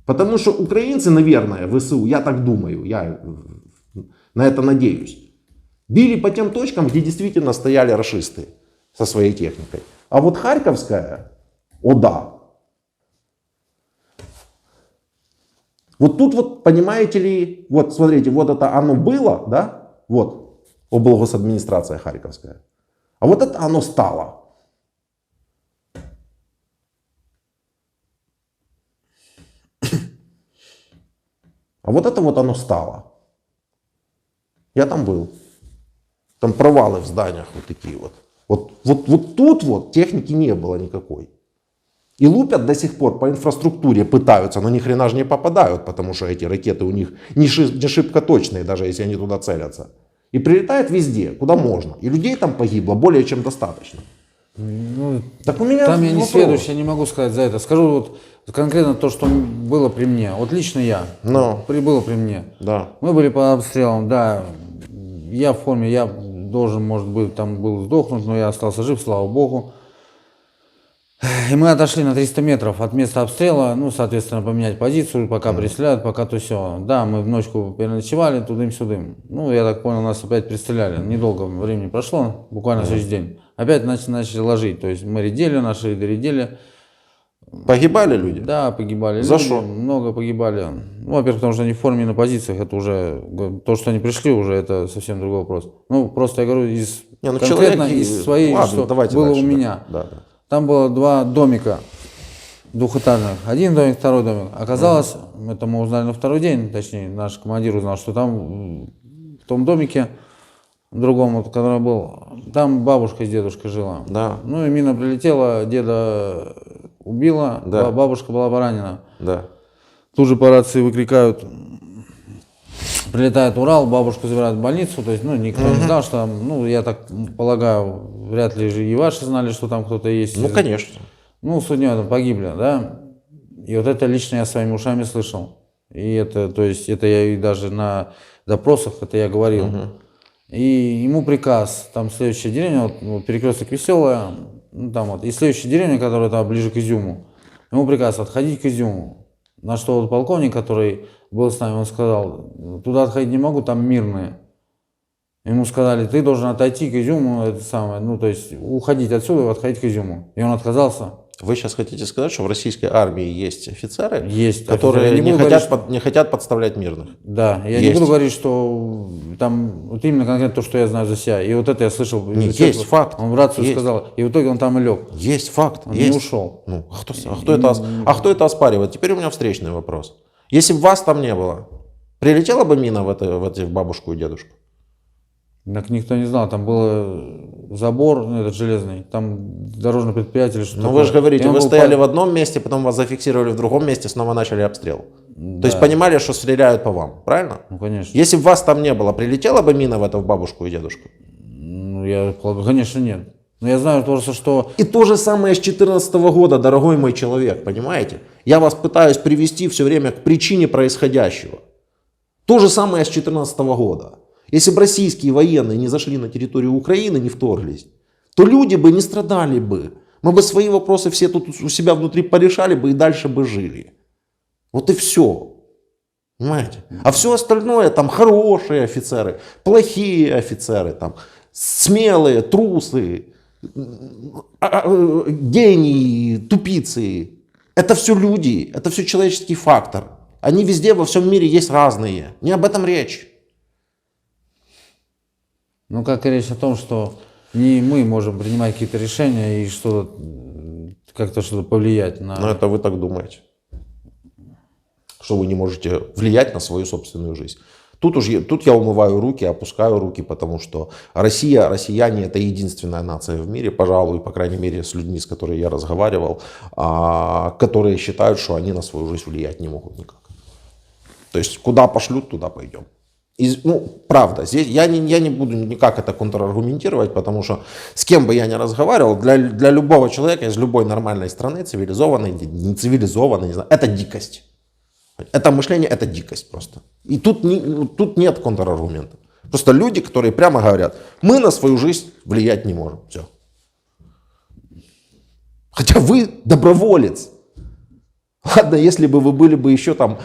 Потому что украинцы, наверное, ВСУ, я так думаю, я на это надеюсь, били по тем точкам, где действительно стояли рашисты со своей техникой. А вот Харьковская... О да. Вот тут вот, понимаете ли, вот смотрите, вот это оно было, да, вот, облгосадминистрация Харьковская. А вот это оно стало. А вот это вот оно стало. Я там был. Там провалы в зданиях вот такие вот. Вот тут вот техники не было никакой. И лупят до сих пор по инфраструктуре, пытаются, но ни хрена же не попадают, потому что эти ракеты у них не шибко точные, даже если они туда целятся. И прилетает везде, куда можно. И людей там погибло более чем достаточно. Ну, Так у меня там я не вопрос. следующий, я не могу сказать за это. Скажу вот конкретно то, что было при мне. Вот лично я. Но, Было при мне. да. Мы были под обстрелом, да. Я в форме, я должен, может быть, там был сдохнуть, но я остался жив, слава богу. И мы отошли на 300 метров от места обстрела, ну, соответственно, поменять позицию, пока пристреляют, пока то все. Да, мы в ночку переночевали тудым-сюдым. Ну, я так понял, нас опять пристреляли. Недолго времени прошло, буквально следующий день. Опять начали ложить, то есть мы редели, наши ряды редели. Погибали люди? Да, погибали За люди, что? много погибали. Ну, во-первых, потому что они в форме и на позициях, это уже, то, что они пришли уже, это совсем другой вопрос. Ну, просто я говорю, конкретно из своей, Ладно, что давайте было дальше, у да. меня. Да. Там было 2 домика двухэтажных. Один домик, второй домик. Оказалось, это мы узнали на второй день, точнее, наш командир узнал, что там в том домике, другом, вот, который был, там бабушка с дедушкой жила. Да. Ну и мина прилетела, деда убила, Да. бабушка была поранена. Да. Тут же по рации выкрикают, прилетает Урал, бабушку забирают в больницу, то есть, ну, никто не знал, что там, ну, я так полагаю, вряд ли же и ваши знали, что там кто-то есть. Ну, конечно. Ну, суть не в этом, погибли, да. И вот это лично я своими ушами слышал. И это, то есть, это я и даже на допросах, это я говорил. И ему приказ, там следующая деревня, вот перекресток Веселая, ну, там вот, и следующая деревня, которая там ближе к Изюму, ему приказ отходить к Изюму. На что вот полковник, который был с нами, он сказал, туда отходить не могу, там мирные. Ему сказали, ты должен отойти к Изюму, это самое, ну, то есть, уходить отсюда и отходить к Изюму. И он отказался. Вы сейчас хотите сказать, что в российской армии есть офицеры, Есть которые офицеры. Я не, буду хотят, говорить, не хотят подставлять мирных? Да, я Есть. не буду говорить, что там, вот именно конкретно то, что я знаю за себя. И вот это я слышал. Нет, человек, есть факт. Он в рацию Есть. сказал, и в итоге он там и лег. Есть факт. Он есть. не ушел. Ну, кто это оспаривает? Теперь у меня встречный вопрос. Если бы вас там не было, прилетела бы мина в бабушку и дедушку? Так никто не знал, там был забор, ну, этот железный, там дорожное предприятие или что-то. Ну вы же говорите, И он вы был стояли в одном месте, потом вас зафиксировали в другом месте, снова начали обстрел. Да. То есть понимали, что стреляют по вам, правильно? Ну, конечно. Если бы вас там не было, прилетела бы мина в бабушку и дедушку? Ну, я полагаю, конечно, нет. Но я знаю просто, что... И то же самое с 2014 года, дорогой мой человек, понимаете? Я вас пытаюсь привести все время к причине происходящего. То же самое с 2014 года. Если бы российские военные не зашли на территорию Украины, не вторглись, то люди бы не страдали бы. Мы бы свои вопросы все тут у себя внутри порешали бы и дальше бы жили. Вот и все. Понимаете? А все остальное, там хорошие офицеры, плохие офицеры, там, смелые, трусы, гении, тупицы. Это все люди, это все человеческий фактор. Они везде во всем мире есть разные. Не об этом речь. Ну, как и речь о том, что не мы можем принимать какие-то решения и что-то, как-то что-то повлиять на... Но это вы так думаете. Что вы не можете влиять на свою собственную жизнь. Тут я умываю руки, опускаю руки, потому что россияне это единственная нация в мире, пожалуй, по крайней мере с людьми, с которыми я разговаривал, которые считают, что они на свою жизнь влиять не могут никак. То есть куда пошлют, туда пойдем. Правда, здесь я не буду никак это контраргументировать, потому что с кем бы я ни разговаривал, для любого человека из любой нормальной страны, цивилизованной, не цивилизованной, не знаю, это дикость. Это мышление, это дикость просто. И тут нет контраргумента. Просто люди, которые прямо говорят, мы на свою жизнь влиять не можем. Все. Хотя вы доброволец. Ладно, если бы вы были бы еще там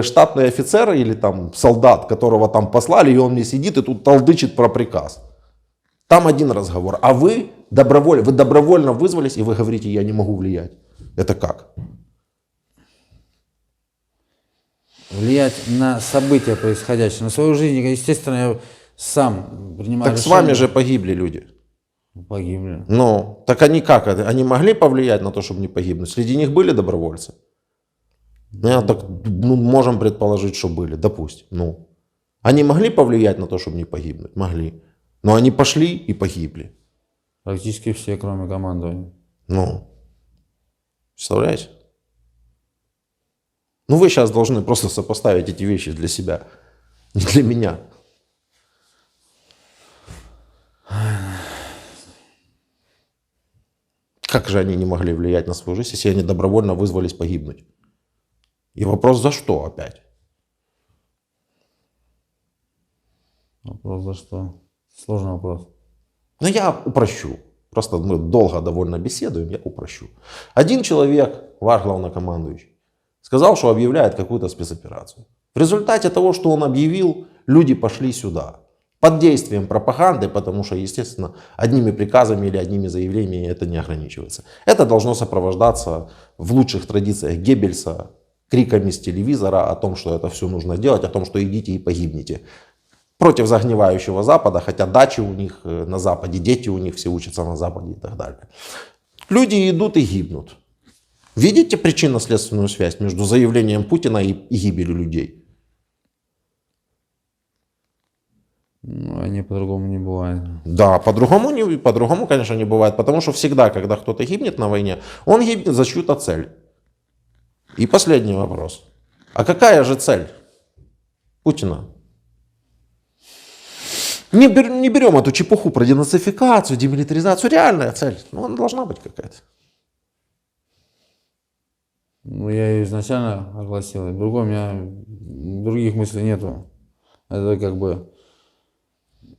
штатный офицер или там солдат, которого там послали, и он мне сидит и тут толдычит про приказ. Там один разговор. А вы добровольно вызвались, и вы говорите, я не могу влиять. Это как? Влиять на события происходящие, на свою жизнь, естественно, я сам принимаю Так решения. с вами же погибли люди. Погибли. Ну, так они как? Они могли повлиять на то, чтобы не погибнуть? Среди них были добровольцы? Можем предположить, что были, допустим. Они могли повлиять на то, чтобы не погибнуть? Могли. Но они пошли и погибли. Практически все, кроме командования. Ну, представляете? Ну, вы сейчас должны просто сопоставить эти вещи для себя, не для меня. Как же они не могли влиять на свою жизнь, если они добровольно вызвались погибнуть? И вопрос, за что опять? Вопрос за что? Сложный вопрос. Но я упрощу. Просто мы долго довольно беседуем, я упрощу. Один человек, ваш главнокомандующий, сказал, что объявляет какую-то спецоперацию. В результате того, что он объявил, люди пошли сюда. Под действием пропаганды, потому что, естественно, одними приказами или одними заявлениями это не ограничивается. Это должно сопровождаться в лучших традициях Геббельса криками с телевизора о том, что это все нужно делать, о том, что идите и погибните. Против загнивающего Запада, хотя дачи у них на Западе, дети у них все учатся на Западе и так далее. Люди идут и гибнут. Видите причинно-следственную связь между заявлением Путина и гибелью людей? Ну, они по-другому не бывает. Да, по-другому, конечно, не бывает, потому что всегда, когда кто-то гибнет на войне, он гибнет за чью-то цель. И последний вопрос. А какая же цель Путина? Не берем эту чепуху про денацификацию, демилитаризацию. Реальная цель. Ну, она должна быть какая-то. Ну, я ее изначально огласил. У меня других мыслей нету. Это как бы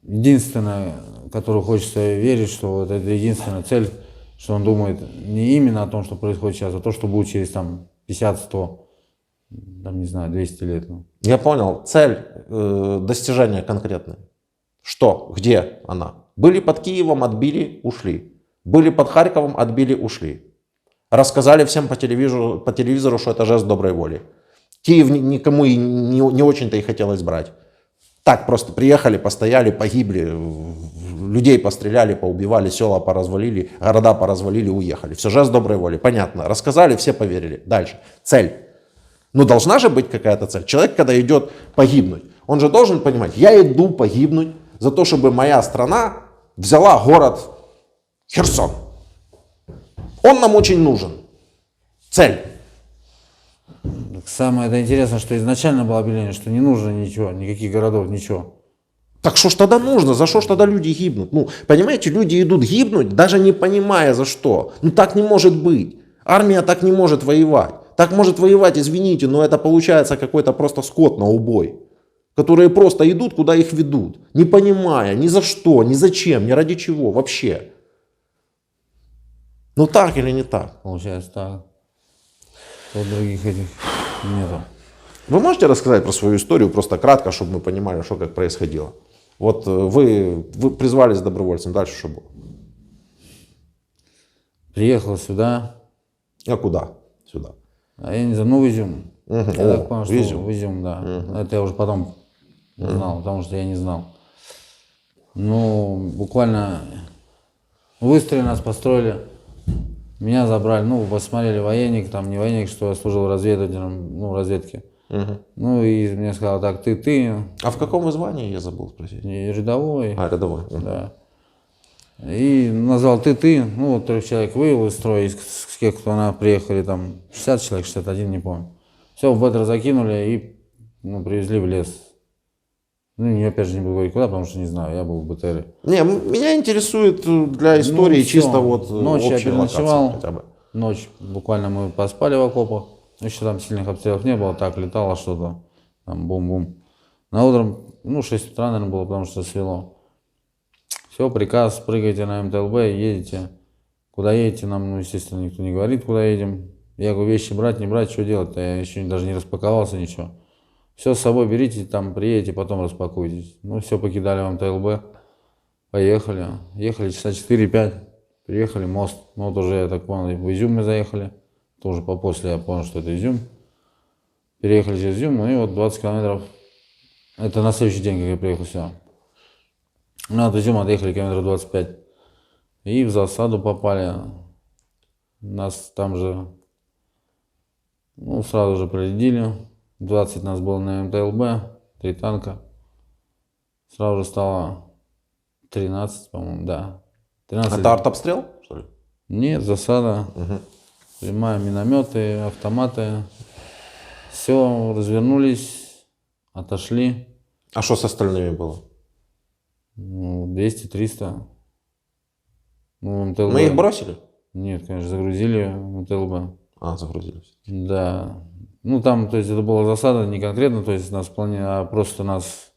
единственное, которое хочется верить, что вот это единственная цель, что он думает не именно о том, что происходит сейчас, а то, что будет через там 50, 100, там, не знаю, 200 лет. Ну. Я понял. Цель достижения конкретной. Что? Где она? Были под Киевом, отбили, ушли. Были под Харьковом, отбили, ушли. Рассказали всем по телевизору, что это жест доброй воли. Киев никому и не очень-то и хотелось брать. Так просто приехали, постояли, погибли, людей постреляли, поубивали, села поразвалили, города поразвалили, уехали. Все, жест доброй воли. Понятно. Рассказали, все поверили. Дальше. Цель. Ну, должна же быть какая-то цель. Человек, когда идет погибнуть, он же должен понимать, я иду погибнуть за то, чтобы моя страна взяла город Херсон. Он нам очень нужен. Цель. Самое это интересное, что изначально было объявление, что не нужно ничего, никаких городов, ничего. Так что ж тогда нужно? За что ж тогда люди гибнут? Ну, понимаете, люди идут гибнуть, даже не понимая за что. Ну, так не может быть. Армия так не может воевать. Так может воевать, извините, но это получается какой-то просто скот на убой. Которые просто идут, куда их ведут. Не понимая ни за что, ни зачем, ни ради чего вообще. Ну так или не так? Получается так. Тут других этих нету. Вы можете рассказать про свою историю просто кратко, чтобы мы понимали, что как происходило? Вот вы призвались добровольцем, дальше что было? Приехал сюда. А куда? Сюда. А я не знаю, ну в Изюм. Угу. Я так понял, что Изюм. в Изюм, да. Это я уже потом узнал, потому что я не знал. Ну, буквально выстроили нас, построили. Меня забрали, ну, посмотрели военник, там не военник, что я служил разведывателем, ну, разведки. Ну, и мне сказал, так, ты. А в каком вы звании, я забыл спросить? И рядовой. А, рядовой. Да. И назвал ты. Ну, вот 3 человек вывел из строя, из тех, кто на приехали, там 60 человек, 61, не помню. Все, в БТР закинули и ну, привезли в лес. Ну, я опять же не буду говорить куда, потому что не знаю, я был в БТРе. Не, меня интересует для истории всё. чисто вот Ночью я общая локация переночевал. хотя бы. Ночь буквально мы поспали в окопах. Еще там сильных обстрелов не было, так летало что-то. Там бум-бум. На утром, ну, 6 утра, наверное, было, потому что свело. Все, приказ, прыгайте на МТЛБ, едете. Куда едете, нам, ну, естественно, никто не говорит, куда едем. Я говорю, вещи брать, не брать, что делать-то? Я еще даже не распаковался, ничего. Все с собой берите, там приедете, потом распакуйтесь. Ну, все, покидали в МТЛБ. Поехали. Ехали часа 4-5. Приехали, мост. Ну, вот уже, я так понял, в Изюм мы заехали. Тоже после я понял, что это Изюм. Переехали через Изюм, ну и вот 20 километров. Это на следующий день, как я приехал сюда. Ну, от Изюма отъехали километров 25. И в засаду попали. Нас там же, ну, сразу же проредили. 20 нас было на МТЛБ, 3 танка. Сразу же стало 13, по-моему, да. 13. Это артобстрел, что ли? Нет, засада. Мгм. Прямая, минометы, автоматы. Все, развернулись, отошли. А что с остальными было? Ну, 200-300. Ну, МТЛБ. Мы их бросили? Нет, конечно, загрузили МТЛБ. А, загрузились. Да. Ну, там, то есть, это была засада не конкретно, то есть, нас вполне, а просто нас...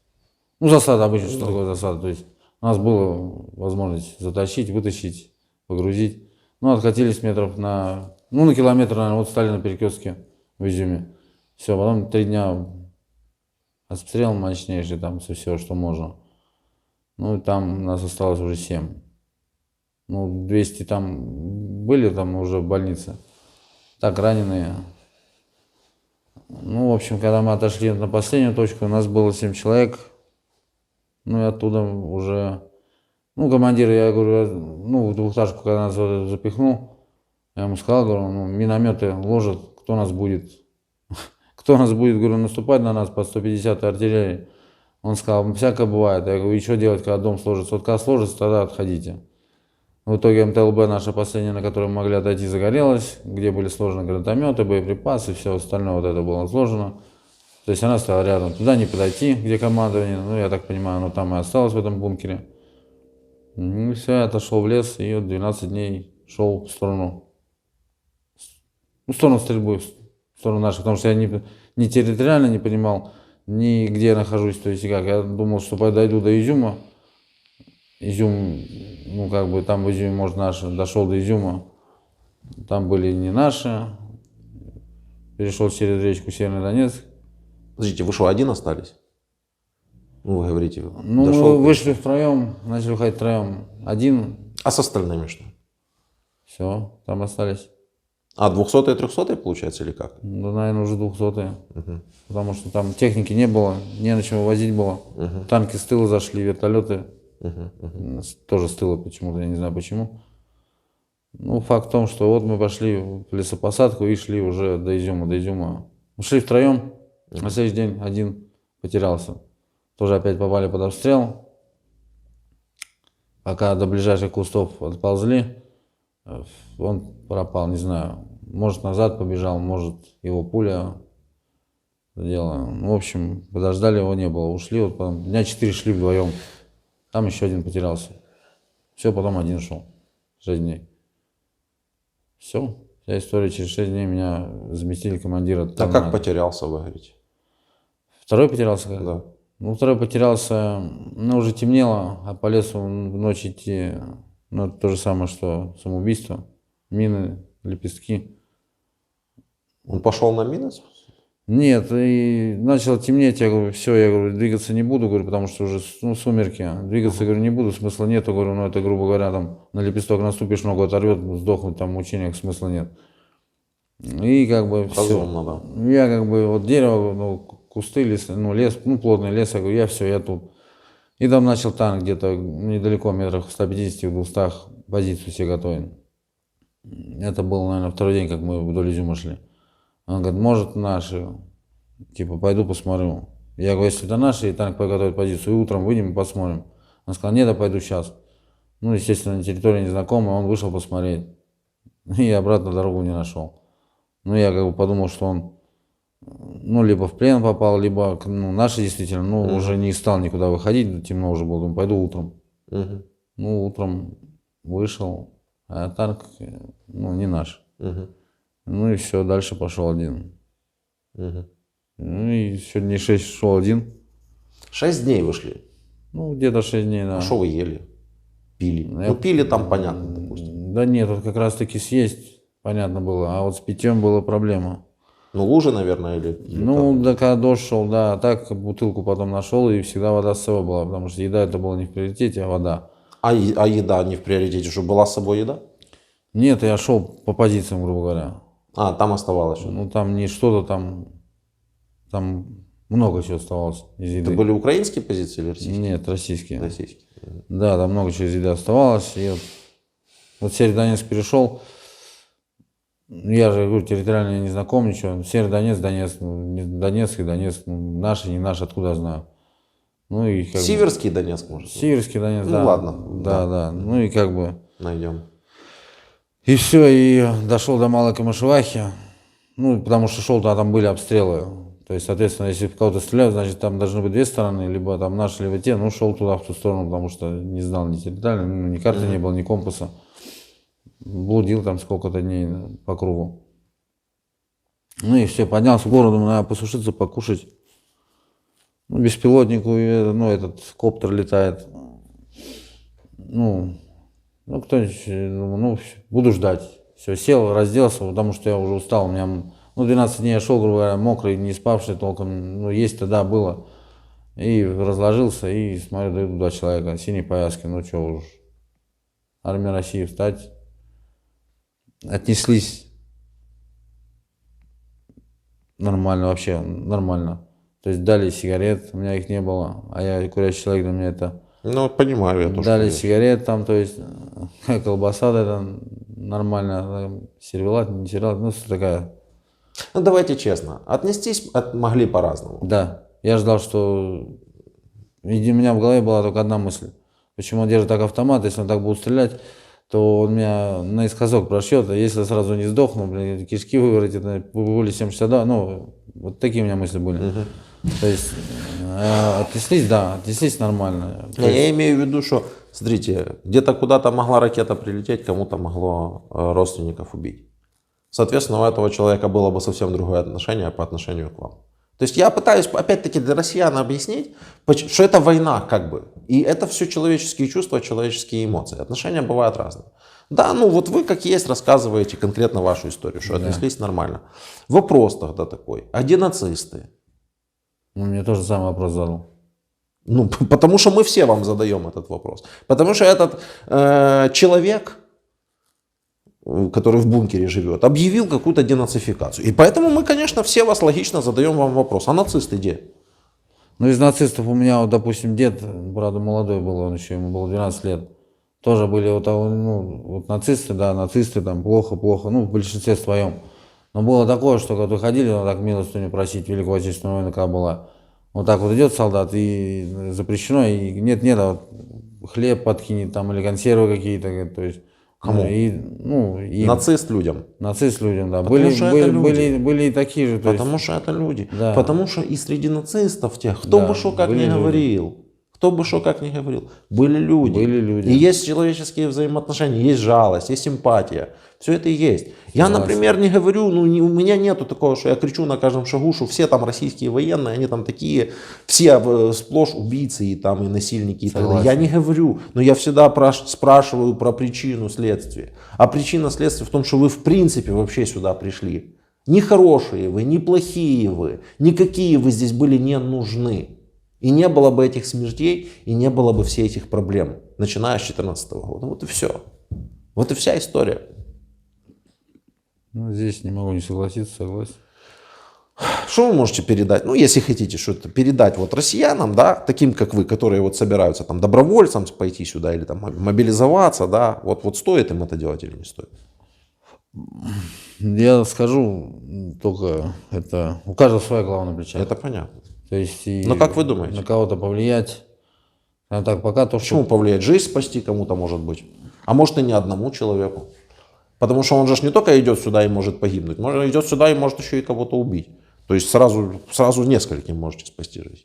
Ну, засада обычно, что такое засада? То есть, у нас была возможность затащить, вытащить, погрузить. Ну, откатились метров на... Ну, на километр, наверное, вот стали на Перекрестке в Изюме. Все, потом 3 дня обстрел мощнейший, там все, что можно. Ну, и там нас осталось уже 7. Ну, 200 там были, там уже в больнице. Так, раненые. Ну, в общем, когда мы отошли на последнюю точку, у нас было 7 человек. Ну, и оттуда уже... Ну, командир, я говорю, ну, в двухташку, когда нас запихнул, я ему сказал, говорю, ну, минометы ложат, кто нас будет? Кто нас будет, говорю, наступать на нас под 150-й артиллерией? Он сказал, всякое бывает. Я говорю, и что делать, когда дом сложится? Вот когда сложится, тогда отходите. В итоге МТЛБ наша последняя, на которой мы могли отойти, загорелась, где были сложены гранатометы, боеприпасы, все остальное вот это было сложено. То есть она стояла рядом. Туда не подойти, где командование, ну, я так понимаю, оно там и осталось в этом бункере. Ну и все, я отошел в лес и вот 12 дней шел в сторону стрельбы, в сторону наших, потому что я не территориально не понимал, ни где я нахожусь, то есть и как. Я думал, что дойду до Изюма. Изюм, ну как бы там в Изюме, может, наши, дошел до Изюма, там были не наши, перешел через речку Северный Донецк. Подождите, вы что, один остались? Ну, вы говорите, Ну, дошел. мы вышли втроем, начали выходить втроем. Один, А с остальными что? все, там остались. А 200-е, 300-е, получается, или как? Ну, наверное, уже 200-е. Потому что там техники не было, не на чем вывозить было. Танки с тыла зашли, вертолеты тоже с тыла почему-то, я не знаю почему. Ну, факт в том, что вот мы пошли в лесопосадку и шли уже до Изюма. Мы шли втроем, на следующий день один потерялся. Тоже опять попали под обстрел. Пока до ближайших кустов отползли, он пропал, не знаю. Может, назад побежал, может, его пуля задела. Ну, в общем, подождали, его не было. Ушли, вот потом дня 4 шли вдвоем. Там еще один потерялся. Все, потом один шел. 6 дней. Все. Вся история. Через 6 дней меня заместили командира. А как потерялся, вы говорите? Второй потерялся как? Да. Ну, второй потерялся, ну, уже темнело, а по лесу в ночь идти, ну, это то же самое, что самоубийство. Мины, лепестки. Он пошел на мины? Нет, и начало темнеть, я говорю, все, я говорю, двигаться не буду, говорю, потому что уже, ну, сумерки. Двигаться, говорю, не буду, смысла нету, говорю, ну, это, грубо говоря, там, на лепесток наступишь, ногу оторвет, сдохнуть, там, в мучениях смысла нет. И, как бы, все. Разумно, да. Я, как бы, вот дерево, ну, кусты, лес, ну, лес, ну, плотный лес, я говорю, я все, я тут. И там начал танк где-то недалеко, метрах 150-200, позицию себе готовим. Это был, наверное, второй день, как мы вдоль Изюма шли. Он говорит, может, наши, типа, пойду посмотрю. Я говорю, если это наши, и танк подготовит позицию, и утром выйдем и посмотрим. Он сказал, нет, я пойду сейчас. Ну, естественно, на территории незнакомой, он вышел посмотреть. И обратно дорогу не нашел. Ну, я как бы подумал, что он, ну, либо в плен попал, либо, ну, наши действительно, ну, уже не стал никуда выходить, темно уже было, думаю, пойду утром. Ну, утром вышел, а танк, ну, не наш. Ну и все, дальше пошел один. Ну и сегодня 6 шел один. 6 дней вышли. Ну, где-то 6 дней, да. А что вы ели? Пили? Ну, пили там, понятно, допустим. Да нет, вот как раз таки съесть, понятно было, а вот с питьем была проблема. Ну, лужи, наверное, или Ну, как? да, когда дождь шел, да, а так бутылку потом нашел, и всегда вода с собой была, потому что еда это было не в приоритете, а вода. А еда не в приоритете, что была с собой еда? Нет, я шел по позициям, грубо говоря. А, там оставалось что-то. Ну, там не что-то, там много чего оставалось из еды. Это были украинские позиции или российские? Нет, российские. Российские. Да, там много чего из еды оставалось. И вот Северодонецк перешел. Я же говорю, территориально не знаком ничего. Северодонецк, Донецк, Донецк и Донецк, наши, не наши, откуда я знаю. Ну и как бы... Сиверский Донецк, может? Сиверский Донецк, Ну, да. ладно. Да. Ну и как бы... Найдем. И все, и дошел до Малой Камышевахи. Ну, потому что шел туда, там были обстрелы. То есть, соответственно, если в кого-то стреляют, значит, там должны быть две стороны, либо там наши, либо те. Ну, шел туда, в ту сторону, потому что не знал ни территориально, ну, ни карты не было, ни компаса. Блудил там сколько-то дней по кругу. Ну и все, поднялся в город, думаю, надо посушиться, покушать. Ну, беспилотник, ну, этот коптер летает. Ну кто-нибудь, ну, буду ждать. Все, сел, разделся, потому что я уже устал. У меня, ну, 12 дней я шел, грубо говоря, мокрый, не спавший толком. Ну, есть тогда было. И разложился, и смотрю, дают 2 человека, синей повязки. Ну, что уж, армия России встать. Отнеслись нормально, вообще нормально. То есть дали сигарет, у меня их не было, а я курящий человек, для меня это... Ну, понимаю, я тоже. Дали конечно. сигарет там, то есть колбаса это нормально, сервелат, не сервелат, ну такая. Ну, давайте честно, отнестись могли по-разному. Да, я ждал, что... У меня в голове была только одна мысль. Почему он держит так автомат, если он так будет стрелять, то он меня наискосок прошьет, а если сразу не сдохну, блин, кишки выворотит, пули 762, ну, вот такие у меня мысли были. То есть отнеслись, да, отнеслись нормально. Я имею в виду, что, смотрите, где-то куда-то могла ракета прилететь, кому-то могло родственников убить. Соответственно, у этого человека было бы совсем другое отношение по отношению к вам. То есть я пытаюсь, опять-таки, для россиян объяснить, что это война, как бы. И это все человеческие чувства, человеческие эмоции. Отношения бывают разные. Да, ну вот вы как есть рассказываете конкретно вашу историю, что отнеслись нормально. Вопрос тогда такой, а где нацисты? Ну, мне тоже самый вопрос задал. Ну, потому что мы все вам задаем этот вопрос. Потому что этот человек, который в бункере живет, объявил какую-то денацификацию. И поэтому мы, конечно, все вас логично задаем вам вопрос. А нацисты где? Ну, из нацистов у меня, вот, допустим, дед, правда, молодой был, он еще, ему было 12 лет. Тоже были вот, ну, вот нацисты, да, нацисты там плохо, ну, в большинстве своем. Но было такое, что когда ходили, вот так милостыню просить, Великую Отечественную войну, когда была, вот так вот идет солдат, и запрещено, и нет, а вот хлеб подкинет там, или консервы какие-то, то есть... Кому? И Нацист людям. Нацист людям, да. Потому что это люди. Были и такие же. Потому что это люди. Да. Потому что и среди нацистов тех, кто Да, бы что как были ни люди. говорил, кто бы что как ни говорил, были люди. Были люди. И есть человеческие взаимоотношения, есть жалость, есть симпатия. Все это и есть. Я, Согласен. например, не говорю, ну у меня нету такого, что я кричу на каждом шагу, что все там российские военные, они там такие, все сплошь убийцы и там и насильники и так далее. Я не говорю, но я всегда спрашиваю про причину следствия. А причина следствия в том, что вы в принципе вообще сюда пришли. Не хорошие вы, не плохие вы, никакие вы здесь были не нужны. И не было бы этих смертей, и не было бы всех этих проблем, начиная с 2014 года. Вот и все. Вот и вся история. Ну, здесь не могу не согласиться, согласен. Что вы можете передать? Ну, если хотите что-то передать вот россиянам, да, таким как вы, которые вот собираются там добровольцам пойти сюда или там мобилизоваться, да, вот стоит им это делать или не стоит? Я скажу только, это у каждого своя голова на плечах. Это понятно. То есть и Но как вы думаете? на кого-то повлиять. А так пока то, Почему что... повлиять? Жизнь спасти кому-то может быть. А может и не одному человеку. Потому что он же не только идет сюда и может погибнуть, он идет сюда и может еще и кого-то убить. То есть сразу нескольким можете спасти жизнь.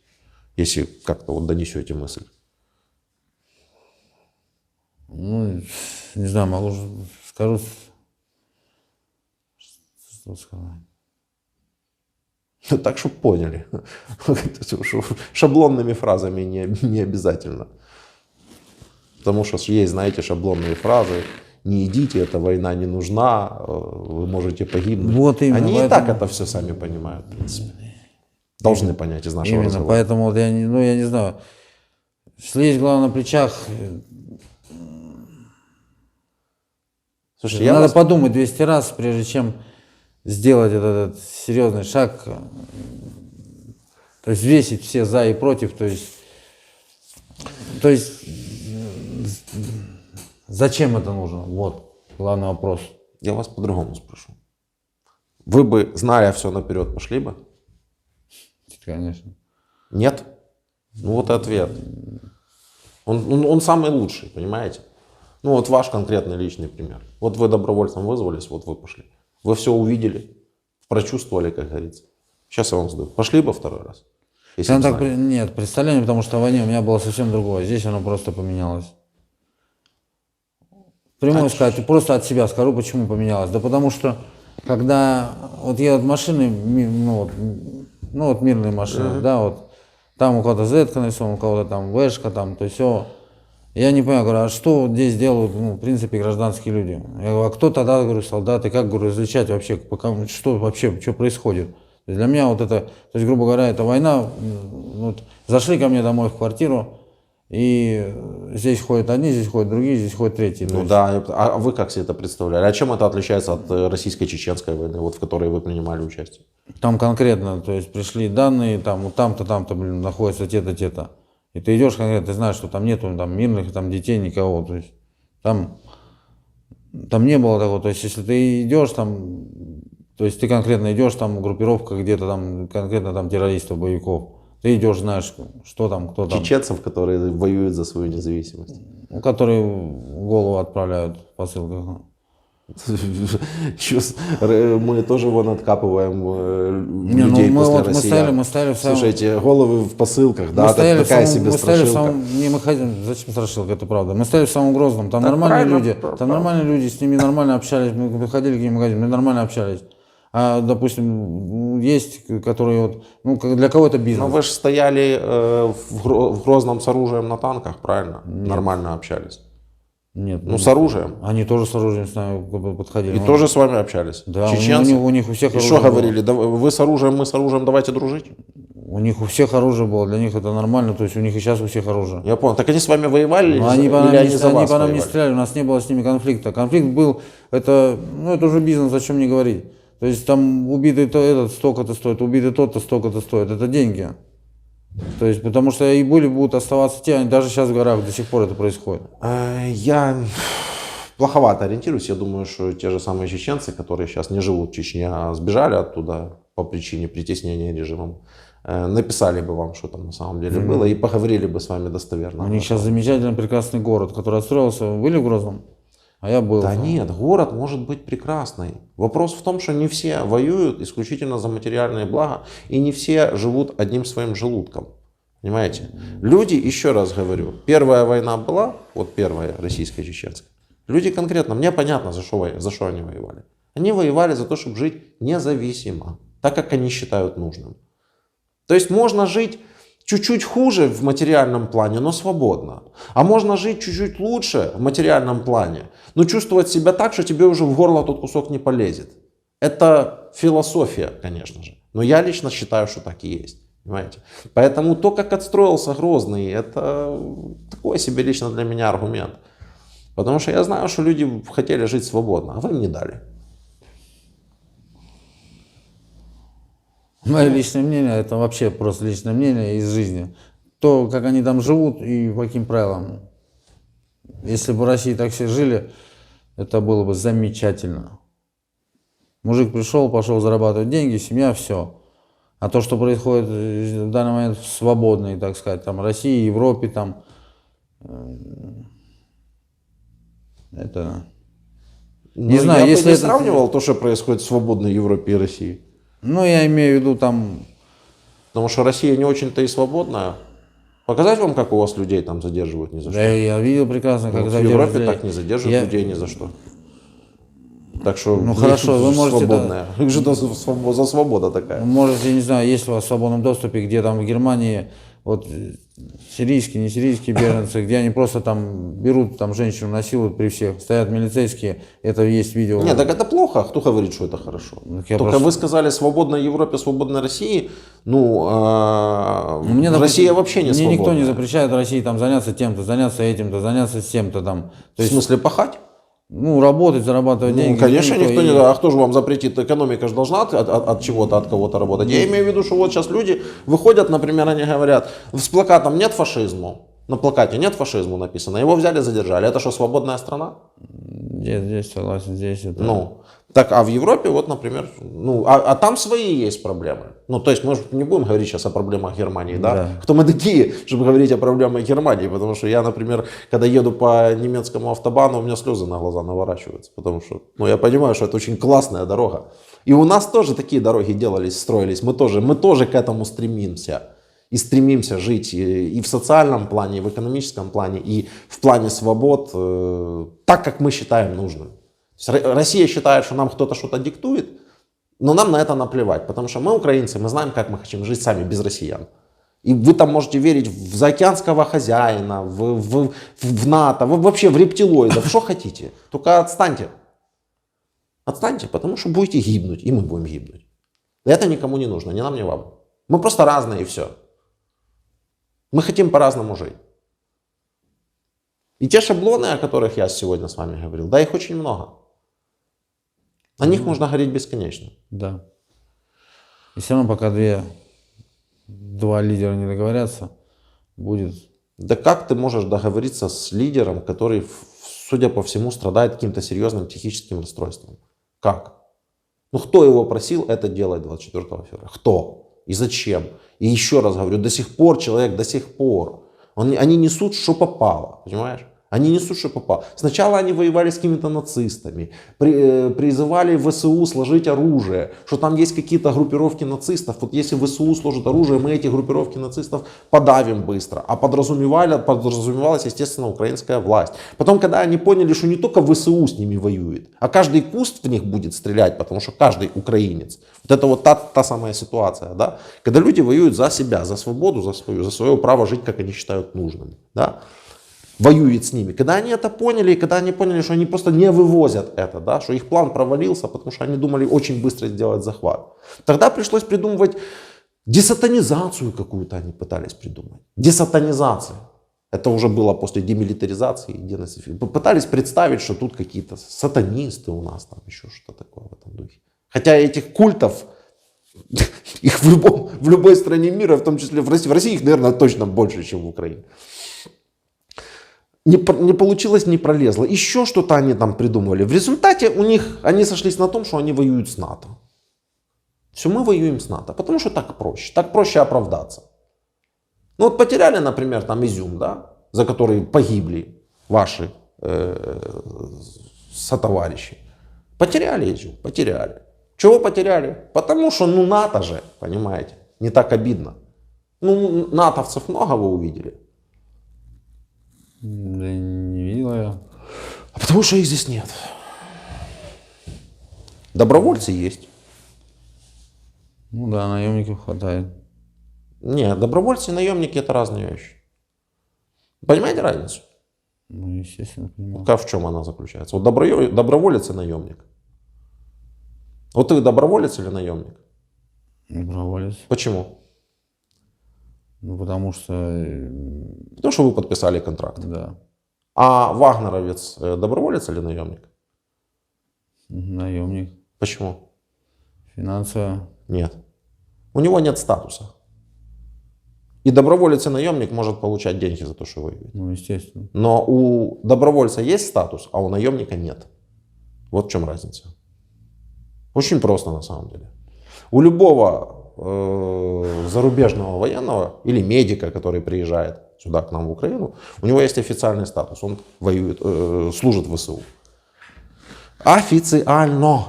Если как-то вот донесете мысль. Ну, не знаю, могу, скажу, что сказать. Так, чтобы поняли. Шаблонными фразами не обязательно. Потому что есть, знаете, шаблонные фразы. Не идите, эта война не нужна, вы можете погибнуть. Вот именно, Они поэтому... и так это все сами понимают, в принципе. Должны понять из нашего Именно, разговора. поэтому вот я не знаю. Если есть голова на плечах, Слушайте, надо подумать 200 раз, прежде чем сделать этот серьезный шаг. То есть взвесить все за и против. То есть зачем это нужно? Вот главный вопрос. Я вас по-другому спрошу. Вы бы, зная все наперед, пошли бы? Конечно. Нет? Ну вот и ответ. Он самый лучший, понимаете? Ну вот ваш конкретный личный пример. Вот вы добровольцем вызвались, вот вы пошли. Вы все увидели, прочувствовали, как говорится. Сейчас я вам задаю. Пошли бы второй раз? Если бы знали. Нет, представление, потому что в войне у меня было совсем другое. Здесь оно просто поменялось. Прямую сказать, просто от себя скажу, почему поменялось. Да потому что, когда вот едут машины, ну вот мирные машины, да, вот там у кого-то Z-ка нарисована, у кого-то там Вэшка, там, то все. Я не понимаю, говорю, а что вот здесь делают, ну, в принципе, гражданские люди? Я говорю, а кто тогда, говорю, солдаты, как, говорю, различать вообще, что вообще, что происходит? То есть для меня вот это, то есть, грубо говоря, это война, вот, зашли ко мне домой в квартиру, и здесь ходят одни, здесь ходят другие, здесь ходят третьи. Ну да, а вы как себе это представляли? А чем это отличается от российско-чеченской войны, вот в которой вы принимали участие? Там конкретно, то есть пришли данные, там, вот там-то, блин, находятся те-то, те-то. И ты идешь конкретно, ты знаешь, что там нету там мирных, там детей, никого. То есть там не было такого. То есть если ты идешь там, то есть ты конкретно идешь, там группировка где-то там, конкретно там террористов, боевиков. Ты идешь, знаешь, что там, кто там. Чеченцев, которые воюют за свою независимость. Которые голову отправляют в посылках. Мы тоже вон откапываем людей после России. Мы стояли в самом... Слушайте, головы в посылках, да, такая себе страшилка. Не, мы ходим, зачем страшилка, это правда. Мы стояли в самом Грозном, там нормальные люди, с ними нормально общались, мы выходили к ним в магазин, мы нормально общались. А, допустим, есть, которые вот, ну, для кого это бизнес. Но вы же стояли в Грозном с оружием на танках, правильно? Нет. Нормально общались. Нет. Ну, с оружием. Они тоже с оружием с нами подходили. И тоже с вами общались? Да, чеченцы? у них у всех и что говорили? Да, вы с оружием, мы с оружием, давайте дружить? У них у всех оружие было, для них это нормально, то есть у них и сейчас у всех оружие. Я понял. Так они с вами воевали? Но они по нам не стреляли, у нас не было с ними конфликта. Конфликт был, это уже бизнес, о чем не говорить. То есть там убитый этот столько-то стоит, убитый тот-то столько-то стоит, это деньги. То есть, потому что и будут оставаться те, даже сейчас в горах до сих пор это происходит. Я плоховато ориентируюсь. Я думаю, что те же самые чеченцы, которые сейчас не живут в Чечне, а сбежали оттуда по причине притеснения режимом, написали бы вам, что там на самом деле было, и поговорили бы с вами достоверно. У них сейчас замечательный прекрасный город, который отстроился. Вы были в Грозном? А я был. Да нет, город может быть прекрасный. Вопрос в том, что не все воюют исключительно за материальные блага, и не все живут одним своим желудком. Понимаете? Люди, еще раз говорю, первая война была, вот первая российско-чеченская. Люди конкретно, мне понятно, за что они воевали. Они воевали за то, чтобы жить независимо, так как они считают нужным. То есть можно жить чуть-чуть хуже в материальном плане, но свободно. А можно жить чуть-чуть лучше в материальном плане, но чувствовать себя так, что тебе уже в горло тот кусок не полезет. Это философия, конечно же. Но я лично считаю, что так и есть. Понимаете? Поэтому то, как отстроился Грозный, это такой себе лично для меня аргумент. Потому что я знаю, что люди хотели жить свободно, а вы им не дали. Мое личное мнение, это вообще просто личное мнение из жизни. То, как они там живут и по каким правилам. Если бы в России так все жили, это было бы замечательно. Мужик пришел, пошел зарабатывать деньги, семья, все. А то, что происходит в данный момент в свободной, так сказать, там, России, Европе, там, это... Не знаю, если я бы не сравнивал то, что происходит в свободной Европе и России. Ну, я имею в виду там... Потому что Россия не очень-то и свободная. Показать вам, как у вас людей там задерживают ни за что? Да, я видел прекрасно, как в Европе так не задерживают людей ни за что. Так что, ну хорошо, вы можете... Свободная. Что за свобода такая? Можете, не знаю, есть у вас в свободном доступе, где там в Германии, вот сирийские, не сирийские беженцы, где они просто там берут там женщину, насилуют при всех, стоят милицейские, это есть видео. Нет, так это плохо, кто говорит, что это хорошо? Только просто... вы сказали свободной Европе, свободной России, Россия вообще не свободна. Мне никто не запрещает России там заняться тем-то, заняться этим-то, заняться тем-то там. В смысле пахать? Ну, работать, зарабатывать деньги. Конечно, никто не... А кто же вам запретит? Экономика же должна от чего-то, от кого-то работать. Я имею в виду, что вот сейчас люди выходят, например, они говорят, с плакатом «нет фашизму». На плакате «нет фашизму» написано. Его взяли, задержали. Это что, свободная страна? Здесь согласен, здесь это... Ну, Так, а в Европе, вот, например, ну, а там свои есть проблемы. Ну, то есть, может, не будем говорить сейчас о проблемах Германии, да? Да. Кто мы такие, чтобы говорить о проблемах Германии? Потому что я, например, когда еду по немецкому автобану, у меня слезы на глаза наворачиваются. Потому что, ну, я понимаю, что это очень классная дорога. И у нас тоже такие дороги делались, строились. Мы тоже к этому стремимся. И стремимся жить и в социальном плане, и в экономическом плане, и в плане свобод, так, как мы считаем нужным. Россия считает, что нам кто-то что-то диктует, но нам на это наплевать, потому что мы, украинцы, мы знаем, как мы хотим жить сами без россиян. И вы там можете верить в заокеанского хозяина, в НАТО, вообще в рептилоидов, что хотите. Только отстаньте. Отстаньте, потому что будете гибнуть, и мы будем гибнуть. Это никому не нужно, ни нам, ни вам. Мы просто разные, и все. Мы хотим по-разному жить. И те шаблоны, о которых я сегодня с вами говорил, да, их очень много. О них можно говорить бесконечно. Да. И все равно, пока два лидера не договорятся, будет... Да как ты можешь договориться с лидером, который, судя по всему, страдает каким-то серьезным психическим расстройством? Как? Ну, кто его просил это делать 24 февраля? Кто? И зачем? И еще раз говорю, до сих пор человек, до сих пор, они несут, что попало, понимаешь? Они несут, что попало. Сначала они воевали с какими-то нацистами, призывали ВСУ сложить оружие, что там есть какие-то группировки нацистов. Вот если ВСУ сложит оружие, мы эти группировки нацистов подавим быстро. А подразумевалась, естественно, украинская власть. Потом, когда они поняли, что не только ВСУ с ними воюет, а каждый куст в них будет стрелять, потому что каждый украинец. Вот это вот та самая ситуация, да? Когда люди воюют за себя, за свободу, за свое право жить, как они считают нужным, да? Воюет с ними. Когда они это поняли, и когда они поняли, что они просто не вывозят это, да, что их план провалился, потому что они думали очень быстро сделать захват, тогда пришлось придумывать десатанизацию какую-то, они пытались придумать. Десатанизация. Это уже было после демилитаризации и денацификации. Пытались представить, что тут какие-то сатанисты у нас, там еще что-то такое в этом духе. Хотя этих культов, их в любой стране мира, в том числе в России их, наверное, точно больше, чем в Украине. Не получилось, не пролезло. Еще что-то они там придумывали. В результате они сошлись на том, что они воюют с НАТО. Все, мы воюем с НАТО, потому что так проще. Так проще оправдаться. Ну вот потеряли, например, там Изюм, да, за который погибли ваши сотоварищи. Потеряли Изюм, потеряли. Чего потеряли? Потому что, ну, НАТО же, понимаете, не так обидно. Ну, натовцев много вы увидели. Да не видел я. А потому что их здесь нет. Добровольцы есть. Ну да, наемников хватает. Нет, добровольцы и наемники это разные вещи. Понимаете разницу? Ну, естественно, понимаю. Как, в чем она заключается? Вот доброволец и наемник. Вот ты доброволец или наемник? Доброволец. Почему? Ну, потому что... Потому что вы подписали контракт. Да. А вагнеровец доброволец или наемник? Наемник. Почему? Финансово. Нет. У него нет статуса. И доброволец и наемник может получать деньги за то, что воюет. Ну, естественно. Но у добровольца есть статус, а у наемника нет. Вот в чем разница. Очень просто на самом деле. У любого зарубежного военного или медика, который приезжает сюда к нам в Украину, у него есть официальный статус. Он воюет, служит в ВСУ. Официально.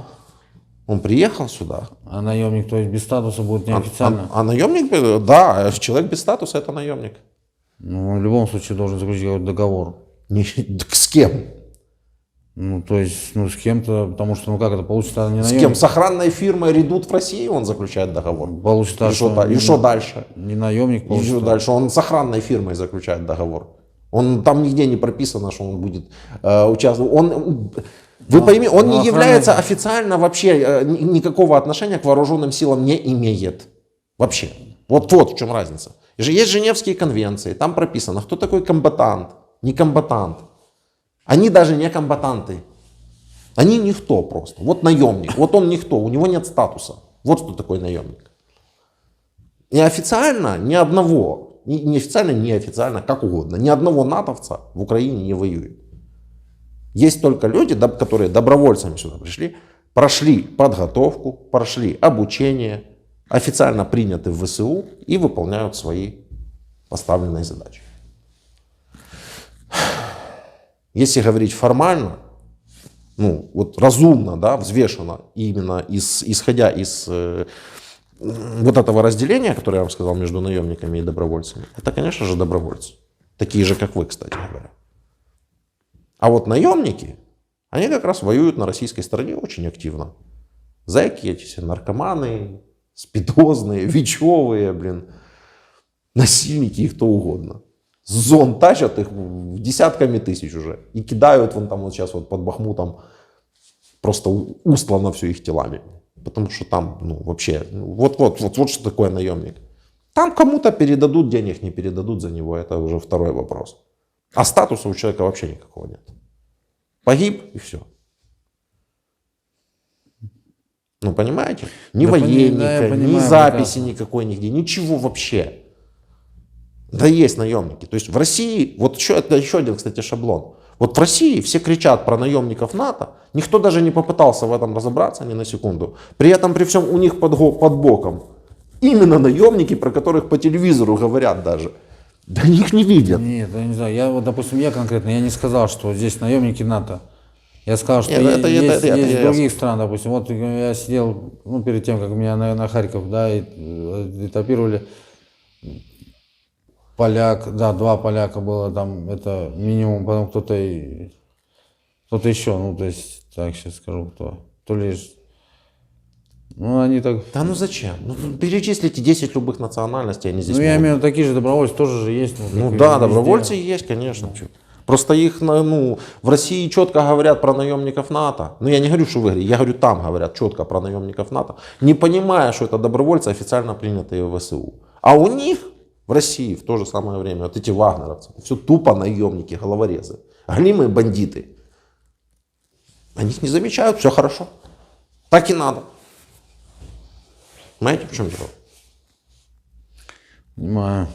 Он приехал сюда. А наемник, то есть без статуса будет неофициально? А наемник, да, человек без статуса это наемник. Ну, он в любом случае должен заключить какой-то договор. С кем? Ну, то есть, ну, с кем-то, потому что, ну, как это получится, не С наемник. кем? С охранной фирмой Редут в России он заключает договор. Получится, И что дальше? Не наемник, И получится. что дальше? Он с охранной фирмой заключает договор. Он там нигде не прописано, что он будет участвовать. Вы поймите, он не является официально вообще, никакого отношения к вооруженным силам не имеет. Вообще. Вот в чем разница. Есть Женевские конвенции, там прописано, кто такой комбатант, не комбатант. Они даже не комбатанты. Они никто просто. Вот наемник, вот он никто, у него нет статуса. Вот кто такой наемник. И официально ни одного, неофициально, неофициально, как угодно, ни одного натовца в Украине не воюет. Есть только люди, которые добровольцами сюда пришли прошли подготовку, прошли обучение, официально приняты в ВСУ и выполняют свои поставленные задачи. Если говорить формально, ну, вот разумно, да, взвешенно, именно исходя из вот этого разделения, которое я вам сказал, между наемниками и добровольцами, это, конечно же, добровольцы. Такие же, как вы, кстати говоря. А вот наемники, они как раз воюют на российской стороне очень активно. Зэки эти все, наркоманы, спидозные, вичевые, блин, насильники и кто угодно. С зон тащат их десятками тысяч уже. И кидают вон там вот сейчас вот под Бахмутом просто устлано все их телами. Потому что там, ну, вообще, вот что такое наемник. Там кому-то передадут денег, не передадут за него, это уже второй вопрос. А статуса у человека вообще никакого нет. Погиб и все. Ну, понимаете? Ни Да, военника, да, я ни понимаю, записи прекрасно. никакой нигде, ничего вообще. Да есть наемники. То есть в России, вот это еще один, кстати, шаблон. Вот в России все кричат про наемников НАТО, никто даже не попытался в этом разобраться ни на секунду. При этом, при всем, у них под боком именно наемники, про которых по телевизору говорят даже. Да их не видят. Нет, я не знаю. Я вот, допустим, я конкретно, я не сказал, что здесь наемники НАТО. Я сказал, что Нет, есть это из ясно. других стран, допустим. Вот я сидел, ну, перед тем, как меня на Харьков, да, этапировали. Поляк, да, 2 поляка было там, это минимум, потом кто-то еще, ну, то есть, так, сейчас скажу, кто. То ли, ну, они так... Да ну зачем? Ну, перечислите 10 любых национальностей, они здесь Ну, я могут. имею в виду, такие же добровольцы тоже же есть. Ну как и да, везде. добровольцы есть, конечно. Чё. Просто их, ну, в России четко говорят про наемников НАТО. Ну, я не говорю, что в Игре, я говорю, там говорят четко про наемников НАТО, не понимая, что это добровольцы, официально принятые в ВСУ. А у них в России в то же самое время вот эти вагнеровцы, все тупо наемники, головорезы, голимые бандиты. Они их не замечают, все хорошо. Так и надо. Понимаете, в чем дело? Понимаю.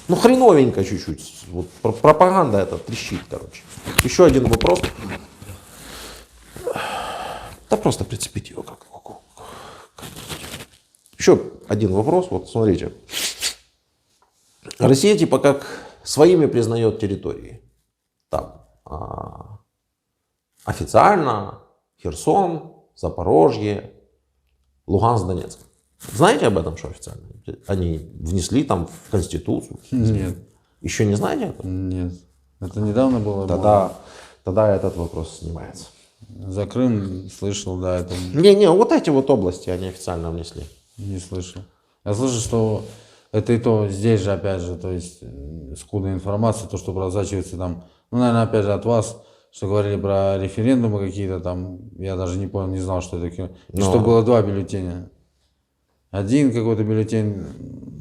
Ну, хреновенько чуть-чуть. Вот пропаганда эта трещит, короче. Еще один вопрос. Да просто прицепить его как. Еще один вопрос. Вот смотрите. Россия типа как своими признает территории. Там официально Херсон, Запорожье, Луганск, Донецк. Знаете об этом, что официально? Они внесли там в Конституцию. Нет, Еще не знаете этого? нет. Это недавно было? Тогда этот вопрос снимается. За Крым слышал, да, это Не, вот эти вот области они официально внесли. не слышал. Я слышал, что это и то здесь же, опять же, то есть скудная информация, то, что просачивается там, ну, наверное, опять же от вас, что говорили про референдумы какие-то там, я даже не понял, не знал, что это такое. И что было 2 бюллетеня. Один какой-то бюллетень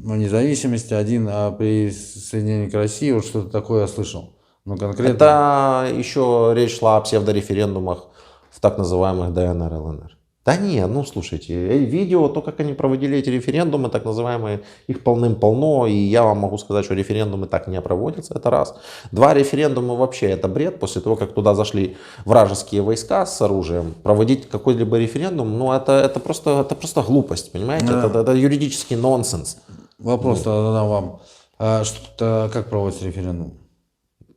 о независимости, один о присоединении к России, вот что-то такое я слышал. Но конкретно... Это еще речь шла о псевдореферендумах в так называемых ДНР, ЛНР. Да не, ну слушайте, видео, то, как они проводили эти референдумы, так называемые, их полным-полно, и я вам могу сказать, что референдумы так не проводятся, это раз. 2 референдума вообще это бред, после того, как туда зашли вражеские войска с оружием, проводить какой-либо референдум, ну это просто глупость, понимаете, Да. это юридический нонсенс. Вопрос тогда вам. Как проводится референдум?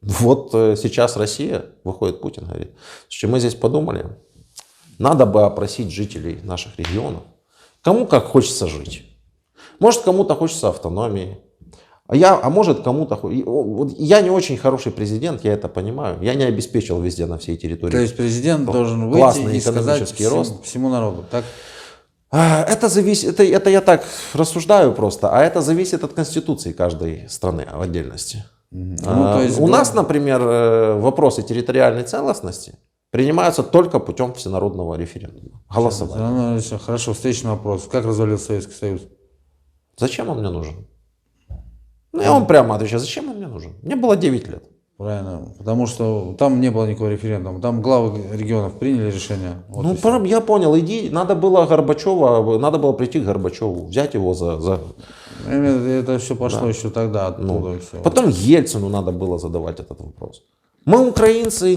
Вот сейчас Россия, выходит Путин, говорит, что мы здесь подумали, надо бы опросить жителей наших регионов, кому как хочется жить. Может, кому-то хочется автономии, а может, кому-то... Вот я не очень хороший президент, я это понимаю. Я не обеспечил везде на всей территории. То есть президент должен Классный выйти и сказать экономический рост. всему народу, так? Это зависит, это я так рассуждаю просто, а это зависит от конституции каждой страны в отдельности. Ну, то есть У нас, например, вопросы территориальной целостности принимаются только путем всенародного референдума, голосования. Хорошо, встречный вопрос. Как развалился Советский Союз? Зачем он мне нужен? Ну, я вам прямо отвечаю, зачем он мне нужен? Мне было 9 лет. Правильно, потому что там не было никакого референдума. Там главы регионов приняли решение. Вот и всё. Я понял, надо было Горбачева, надо было прийти к Горбачеву, взять его за... Это все пошло еще тогда оттуда. Все. Потом Ельцину надо было задавать этот вопрос. Мы, украинцы,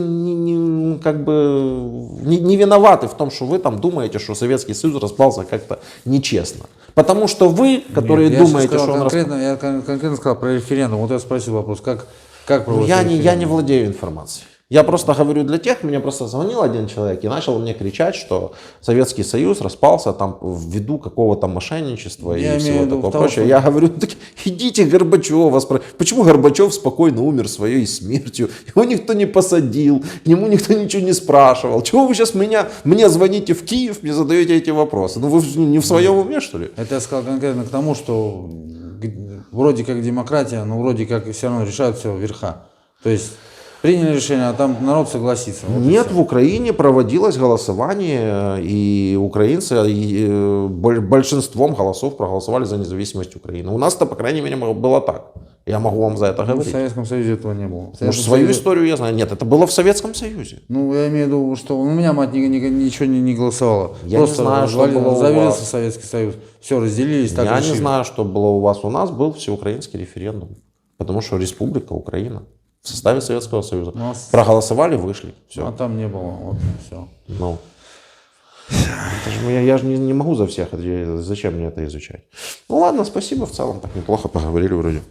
как бы не виноваты в том, что вы там думаете, что Советский Союз распался как-то нечестно. Потому что вы, которые Нет, думаете, что он распался... Я конкретно сказал про референдум. Вот я спросил вопрос, как проводится Я референдум? не владею информацией. Я просто говорю для тех, мне просто звонил один человек и начал мне кричать, что Советский Союз распался там ввиду какого-то мошенничества Я и имею всего в виду такого того, прочего. что- Я говорю, так идите Горбачева. Почему Горбачев спокойно умер своей смертью? Его никто не посадил, к нему никто ничего не спрашивал. Чего вы сейчас мне звоните в Киев, мне задаете эти вопросы? Ну вы не в своем уме, что ли? Это я сказал конкретно к тому, что вроде как демократия, но вроде как и все равно решают все верха. То есть приняли решение, а там народ согласится. Вот и Нет, всё. в Украине проводилось голосование, и украинцы большинством голосов проголосовали за независимость Украины. У нас-то, по крайней мере, было так. Я могу вам за это Ну, в говорить. Советском Союзе этого не было. В Может, Советском свою Союзе- историю я знаю. Нет, это было в Советском Союзе. Ну, я имею в виду, что у меня мать ничего не голосовала. Я не знаю, что было у завалился вас. Советский Союз. Все, разделились, так Я решили. не знаю, что было у вас. У нас был всеукраинский референдум. Потому что республика Украина в составе Советского Союза. У нас- Проголосовали, вышли. Все. А там не было. Вот, все. Ну. Это же я же не могу за всех. Зачем мне это изучать? Ну ладно, спасибо. В целом так неплохо поговорили вроде.